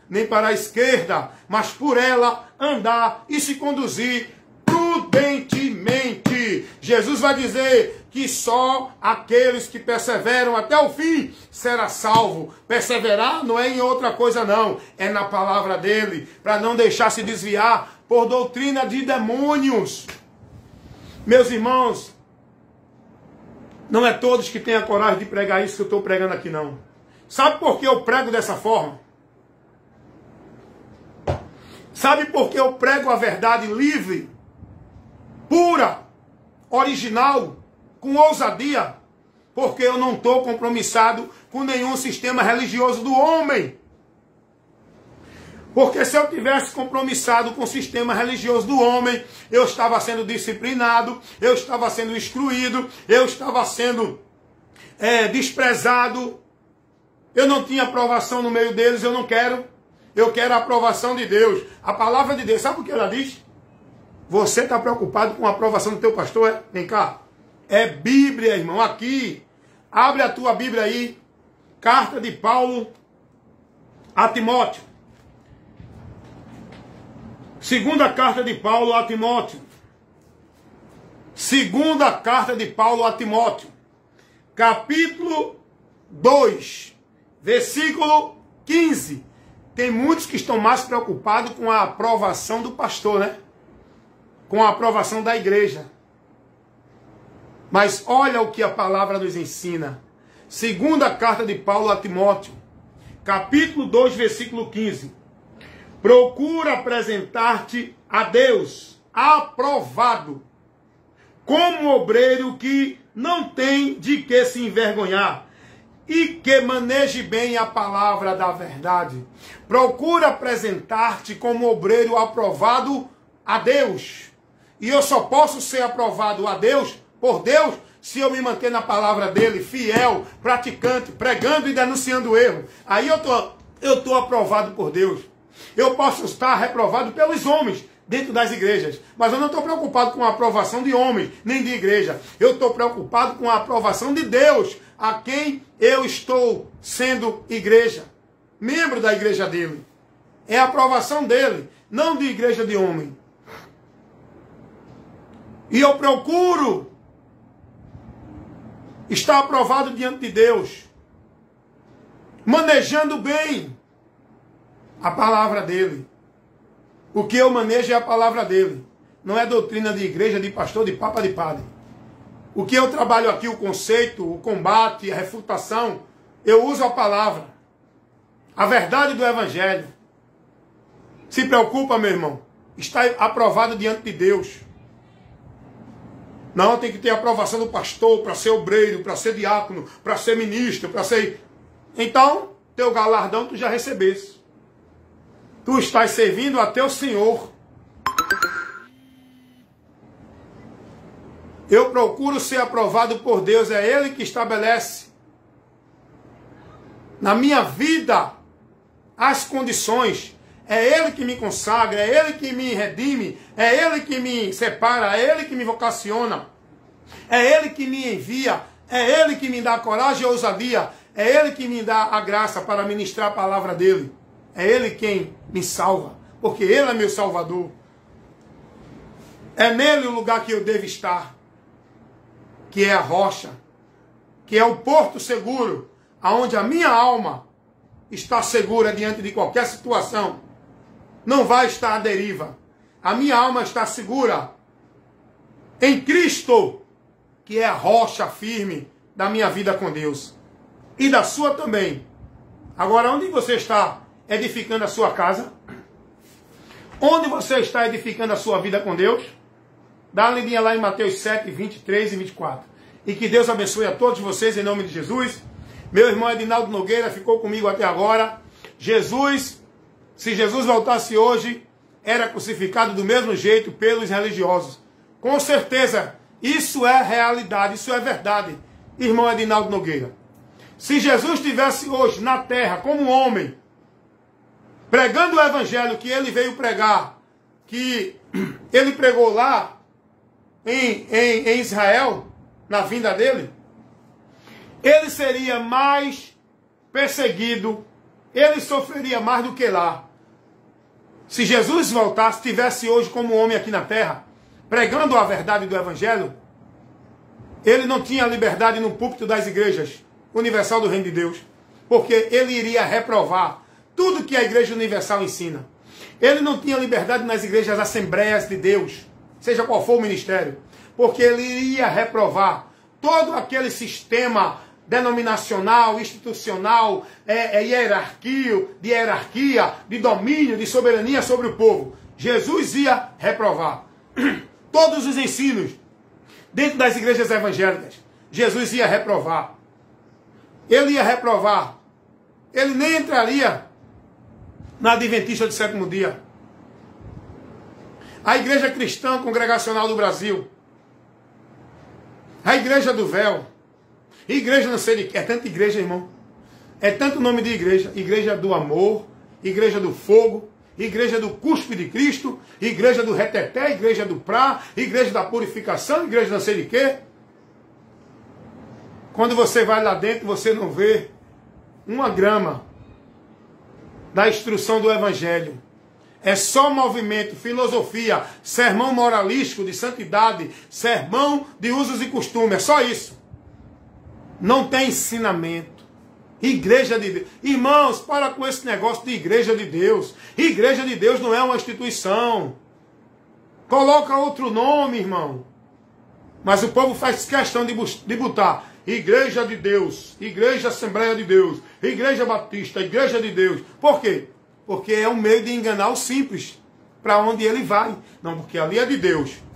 nem para a esquerda, mas por ela andar e se conduzir prudentemente. Jesus vai dizer que só aqueles que perseveram até o fim será salvo. Perseverar não é em outra coisa não, é na palavra dele, para não deixar se desviar por doutrina de demônios. Meus irmãos, não é todos que têm a coragem de pregar isso que eu estou pregando aqui não. Sabe por que eu prego dessa forma? Sabe por que eu prego a verdade livre, pura, original, com ousadia? Porque eu não estou compromissado com nenhum sistema religioso do homem. Porque se eu tivesse compromissado com o sistema religioso do homem, eu estava sendo disciplinado, eu estava sendo excluído, eu estava sendo desprezado, eu não tinha aprovação no meio deles, eu não quero. Eu quero a aprovação de Deus. A palavra de Deus, sabe o que ela diz? Você está preocupado com a aprovação do teu pastor? É? Vem cá. É Bíblia, irmão. Aqui. Abre a tua Bíblia aí. Carta de Paulo a Timóteo. Segunda carta de Paulo a Timóteo. Segunda carta de Paulo a Timóteo. Capítulo 2. Versículo 15. Tem muitos que estão mais preocupados com a aprovação do pastor, né? Com a aprovação da igreja. Mas olha o que a palavra nos ensina. Segunda carta de Paulo a Timóteo, capítulo 2, versículo 15. Procura apresentar-te a Deus aprovado, como obreiro que não tem de que se envergonhar, e que maneje bem a palavra da verdade. Procura apresentar-te como obreiro aprovado a Deus. E eu só posso ser aprovado a Deus, por Deus, se eu me manter na palavra dele, fiel, praticante, pregando e denunciando o erro. Aí eu tô aprovado por Deus. Eu posso estar reprovado pelos homens dentro das igrejas, mas eu não estou preocupado com a aprovação de homens, nem de igreja. Eu estou preocupado com a aprovação de Deus, a quem eu estou sendo igreja, membro da igreja dele. É a aprovação dele, não de igreja de homem. E eu procuro estar aprovado diante de Deus, manejando bem a palavra dele. O que eu manejo é a palavra dele. Não é doutrina de igreja, de pastor, de papa, de padre. O que eu trabalho aqui, o conceito, o combate, a refutação, eu uso a palavra. A verdade do evangelho. Se preocupa, meu irmão. Está aprovado diante de Deus. Não, tem que ter a aprovação do pastor para ser obreiro, para ser diácono, para ser ministro, para ser... Então, teu galardão tu já recebeste. Tu estás servindo a teu Senhor. Eu procuro ser aprovado por Deus. É Ele que estabelece na minha vida as condições. É Ele que me consagra, é Ele que me redime, é Ele que me separa, é Ele que me vocaciona, é Ele que me envia, é Ele que me dá coragem e ousadia, é Ele que me dá a graça para ministrar a palavra dEle. É Ele quem me salva, porque Ele é meu Salvador. É nele o lugar que eu devo estar, que é a rocha, que é o porto seguro, aonde a minha alma está segura diante de qualquer situação. Não vai estar à deriva. A minha alma está segura em Cristo, que é a rocha firme da minha vida com Deus. E da sua também. Agora, onde você está edificando a sua casa? Onde você está edificando a sua vida com Deus? Dá uma lidinha lá em Mateus 7, 23 e 24. E que Deus abençoe a todos vocês em nome de Jesus. Meu irmão Edinaldo Nogueira ficou comigo até agora. Jesus Se Jesus voltasse hoje, era crucificado do mesmo jeito pelos religiosos. Com certeza, isso é realidade, isso é verdade, irmão Edinaldo Nogueira. Se Jesus estivesse hoje na terra como homem, pregando o evangelho que ele veio pregar, que ele pregou lá em Israel, na vinda dele, ele seria mais perseguido, ele sofreria mais do que lá. Se Jesus voltasse, estivesse hoje como homem aqui na terra, pregando a verdade do evangelho, ele não tinha liberdade no púlpito das igrejas universal do reino de Deus, porque ele iria reprovar tudo que a igreja universal ensina. Ele não tinha liberdade nas igrejas assembleias de Deus, seja qual for o ministério, porque ele iria reprovar todo aquele sistema denominacional, institucional, hierarquia, de domínio, de soberania sobre o povo. Jesus ia reprovar todos os ensinos dentro das igrejas evangélicas. Jesus ia reprovar. Ele ia reprovar. Ele nem entraria na Adventista do sétimo dia. A Igreja Cristã Congregacional do Brasil, a Igreja do Véu, igreja não sei de que, é tanta igreja, irmão. É tanto nome de igreja. Igreja do amor, igreja do fogo, igreja do cuspe de Cristo, igreja do reteté, igreja do prá, igreja da purificação, igreja não sei de quê. Quando você vai lá dentro, você não vê uma grama da instrução do evangelho. É só movimento, filosofia, sermão moralístico de santidade, sermão de usos e costumes, é só isso. Não tem ensinamento. Igreja de Deus. Irmãos, para com esse negócio de igreja de Deus. Igreja de Deus não é uma instituição. Coloca outro nome, irmão. Mas o povo faz questão de botar Igreja de Deus, Igreja Assembleia de Deus, Igreja Batista, Igreja de Deus. Por quê? Porque é um meio de enganar o simples. Para onde ele vai. Não, porque ali é de Deus.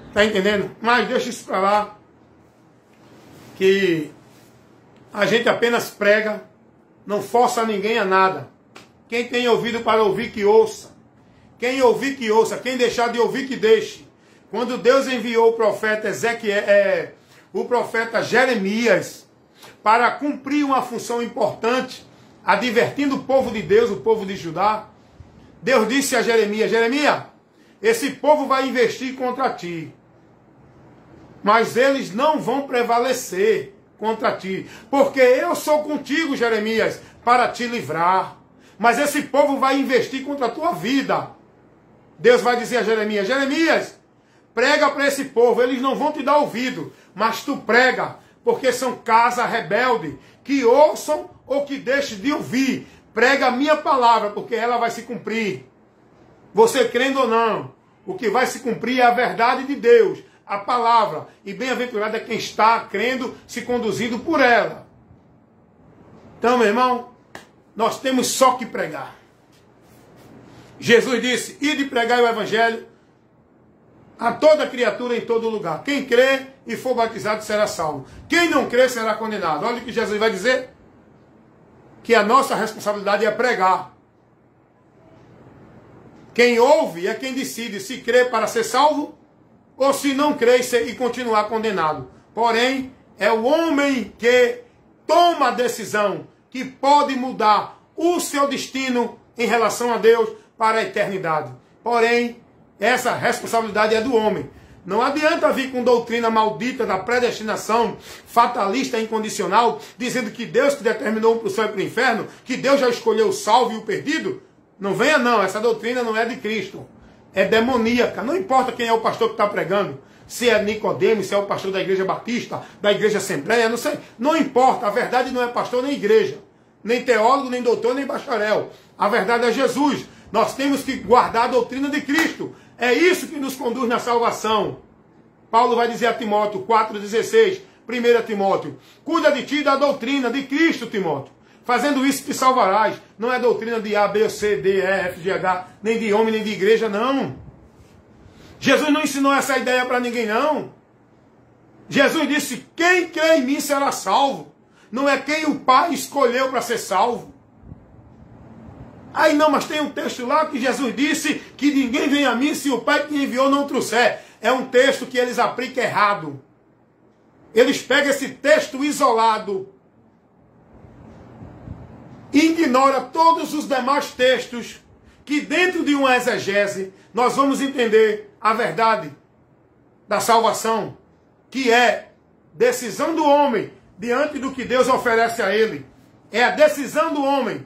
Está entendendo? Mas deixa isso para lá. Que a gente apenas prega, não força ninguém a nada. Quem tem ouvido para ouvir, que ouça. Quem ouvir, que ouça. Quem deixar de ouvir, que deixe. Quando Deus enviou o profeta o profeta Jeremias, para cumprir uma função importante, advertindo o povo de Deus, o povo de Judá, Deus disse a Jeremias: Jeremias, esse povo vai investir contra ti, mas eles não vão prevalecer contra ti, porque eu sou contigo, Jeremias, para te livrar. Mas esse povo vai investir contra a tua vida. Deus vai dizer a Jeremias: Jeremias, prega para esse povo, eles não vão te dar ouvido, mas tu prega, porque são casa rebelde, que ouçam ou que deixem de ouvir. Prega a minha palavra, porque ela vai se cumprir. Você crendo ou não, o que vai se cumprir é a verdade de Deus, a palavra. E bem-aventurado é quem está crendo, se conduzindo por ela. Então, meu irmão, nós temos só que pregar. Jesus disse: ide pregar o evangelho a toda criatura em todo lugar. Quem crê e for batizado será salvo. Quem não crê será condenado. Olha o que Jesus vai dizer. Que a nossa responsabilidade é pregar. Quem ouve é quem decide se crê para ser salvo ou se não crê e continuar condenado. Porém, é o homem que toma a decisão, que pode mudar o seu destino em relação a Deus para a eternidade. Porém, essa responsabilidade é do homem. Não adianta vir com doutrina maldita da predestinação, fatalista e incondicional, dizendo que Deus que determinou um para o céu e para o inferno, que Deus já escolheu o salvo e o perdido. Não venha não, essa doutrina não é de Cristo. É demoníaca. Não importa quem é o pastor que está pregando, se é Nicodemo, se é o pastor da igreja batista, da igreja assembleia, não sei. Não importa, a verdade não é pastor nem igreja, nem teólogo, nem doutor, nem bacharel. A verdade é Jesus. Nós temos que guardar a doutrina de Cristo. É isso que nos conduz na salvação. Paulo vai dizer a Timóteo 4,16, 1 Timóteo, cuida de ti e da doutrina de Cristo, Timóteo. Fazendo isso te salvarás. Não é doutrina de A, B, C, D, E, F, G, H, nem de homem, nem de igreja, não. Jesus não ensinou essa ideia para ninguém, não. Jesus disse: quem crê em mim será salvo. Não é quem o Pai escolheu para ser salvo. Aí não, mas tem um texto lá que Jesus disse que ninguém vem a mim se o Pai que enviou não trouxer. É um texto que eles aplicam errado. Eles pegam esse texto isolado e ignoram todos os demais textos que dentro de uma exegese nós vamos entender a verdade da salvação, que é decisão do homem diante do que Deus oferece a ele. É a decisão do homem.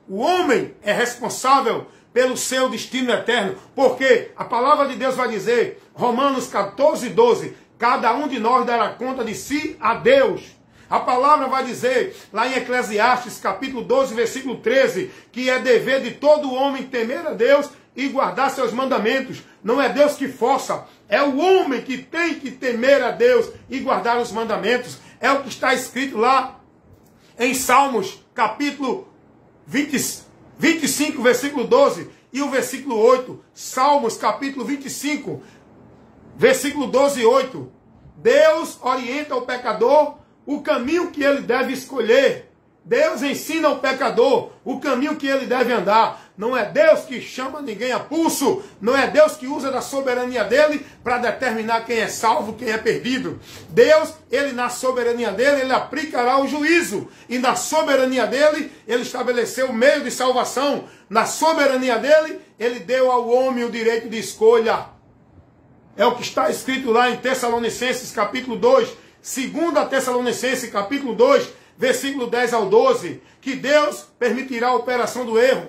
O homem é responsável pelo seu destino eterno, porque a palavra de Deus vai dizer, Romanos 14, 12, cada um de nós dará conta de si a Deus. A palavra vai dizer, lá em Eclesiastes, capítulo 12, versículo 13, que é dever de todo homem temer a Deus e guardar seus mandamentos. Não é Deus que força, é o homem que tem que temer a Deus e guardar os mandamentos. É o que está escrito lá em Salmos, capítulo 25, versículo 12 e o versículo 8. Salmos, capítulo 25, versículo 12 e 8. Deus orienta o pecador o caminho que ele deve escolher. Deus ensina ao pecador o caminho que ele deve andar. Não é Deus que chama ninguém a pulso. Não é Deus que usa da soberania dele para determinar quem é salvo, quem é perdido. Deus, ele na soberania dele, ele aplicará o juízo. E na soberania dele, ele estabeleceu o meio de salvação. Na soberania dele, ele deu ao homem o direito de escolha. É o que está escrito lá em Tessalonicenses, capítulo 2. 2 Tessalonicenses, capítulo 2, versículo 10 ao 12. Que Deus permitirá a operação do erro,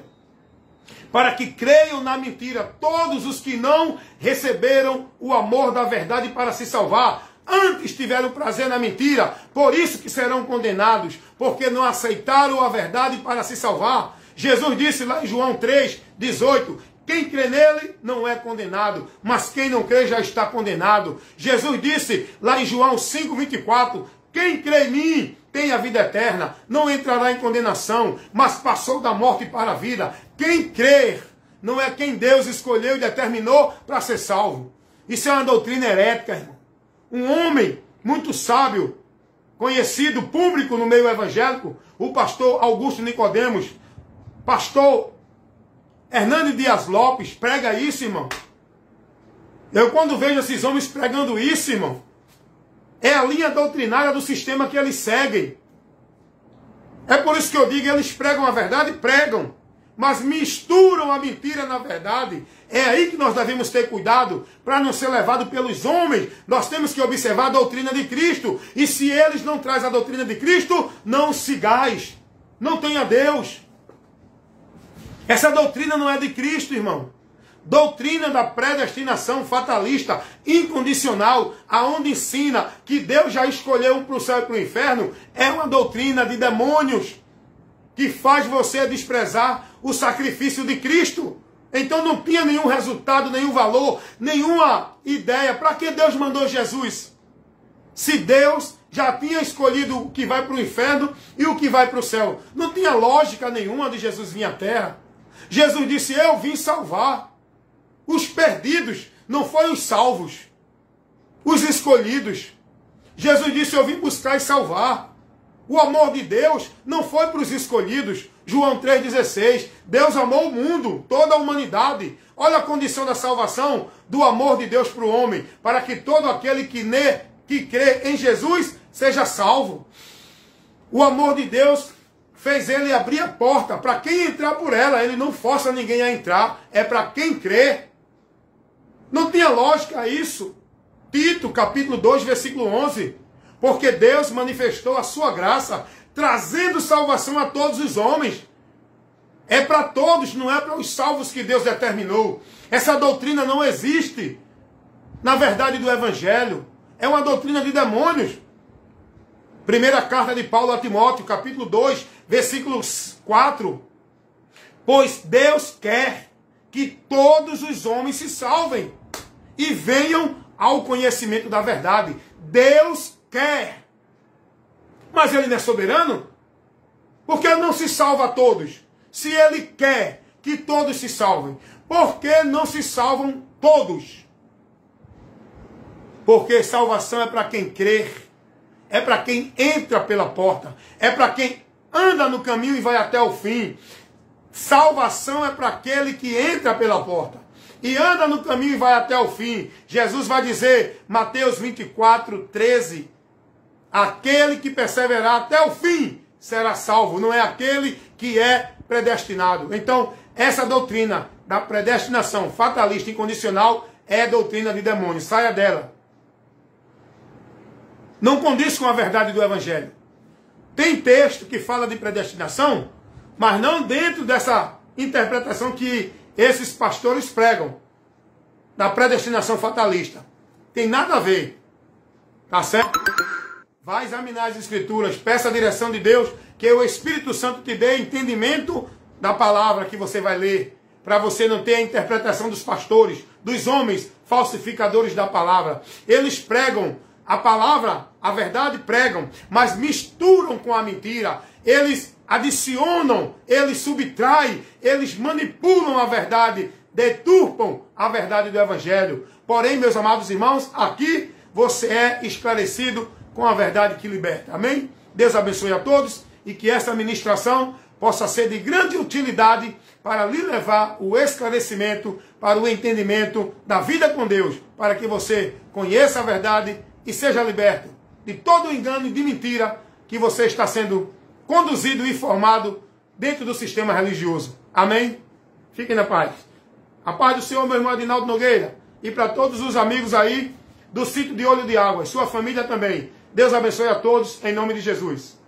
para que creiam na mentira todos os que não receberam o amor da verdade para se salvar. Antes tiveram prazer na mentira, por isso que serão condenados, porque não aceitaram a verdade para se salvar. Jesus disse lá em João 3, 18, quem crê nele não é condenado, mas quem não crê já está condenado. Jesus disse lá em João 5, 24, quem crê em mim tem a vida eterna, não entrará em condenação, mas passou da morte para a vida. Quem crer não é quem Deus escolheu e determinou para ser salvo. Isso é uma doutrina herética, irmão. Um homem muito sábio, conhecido, público no meio evangélico, o pastor Augusto Nicodemos, pastor Hernando Dias Lopes, prega isso, irmão. Eu quando vejo esses homens pregando isso, irmão, é a linha doutrinária do sistema que eles seguem. É por isso que eu digo, eles pregam a verdade? Pregam. Mas misturam a mentira na verdade. É aí que nós devemos ter cuidado para não ser levado pelos homens. Nós temos que observar a doutrina de Cristo. E se eles não trazem a doutrina de Cristo, não sigais. Não tenha Deus. Essa doutrina não é de Cristo, irmão. Doutrina da predestinação fatalista, incondicional, aonde ensina que Deus já escolheu um para o céu e para o inferno, é uma doutrina de demônios que faz você desprezar o sacrifício de Cristo. Então não tinha nenhum resultado, nenhum valor, nenhuma ideia. Para que Deus mandou Jesus? Se Deus já tinha escolhido o que vai para o inferno e o que vai para o céu. Não tinha lógica nenhuma de Jesus vir à terra. Jesus disse, eu vim salvar os perdidos, não foi os salvos, os escolhidos. Jesus disse, eu vim buscar e salvar. O amor de Deus não foi para os escolhidos. João 3,16, Deus amou o mundo, toda a humanidade. Olha a condição da salvação, do amor de Deus para o homem, para que todo aquele que crê em Jesus seja salvo. O amor de Deus fez ele abrir a porta para quem entrar por ela. Ele não força ninguém a entrar, é para quem crê. Não tinha lógica isso. Tito, capítulo 2, versículo 11. Porque Deus manifestou a sua graça, trazendo salvação a todos os homens. É para todos, não é para os salvos que Deus determinou. Essa doutrina não existe na verdade do Evangelho. É uma doutrina de demônios. Primeira carta de Paulo a Timóteo, capítulo 2, versículo 4. Pois Deus quer que todos os homens se salvem e venham ao conhecimento da verdade. Deus quer. Mas Ele não é soberano? Por que não se salva a todos? Se Ele quer que todos se salvem, por que não se salvam todos? Porque salvação é para quem crer, é para quem entra pela porta, é para quem anda no caminho e vai até o fim. Salvação é para aquele que entra pela porta e anda no caminho e vai até o fim. Jesus vai dizer, Mateus 24, 13, aquele que perseverar até o fim será salvo, não é aquele que é predestinado. Então, essa doutrina da predestinação fatalista incondicional é doutrina de demônio. Saia dela. Não condiz com a verdade do Evangelho. Tem texto que fala de predestinação, mas não dentro dessa interpretação que esses pastores pregam, da predestinação fatalista. Tem nada a ver. Tá certo? Vai examinar as Escrituras, peça a direção de Deus, que o Espírito Santo te dê entendimento da palavra que você vai ler, para você não ter a interpretação dos pastores, dos homens falsificadores da palavra. Eles pregam a palavra, a verdade pregam, mas misturam com a mentira. Eles adicionam, eles subtraem, eles manipulam a verdade, deturpam a verdade do Evangelho. Porém, meus amados irmãos, aqui você é esclarecido com a verdade que liberta. Amém? Deus abençoe a todos e que essa ministração possa ser de grande utilidade para lhe levar o esclarecimento, para o entendimento da vida com Deus, para que você conheça a verdade e seja liberto de todo o engano e de mentira que você está sendo conduzido e formado dentro do sistema religioso. Amém? Fiquem na paz. A paz do Senhor, meu irmão Adinaldo Nogueira, e para todos os amigos aí do sítio de Olho de Águas, sua família também. Deus abençoe a todos, em nome de Jesus.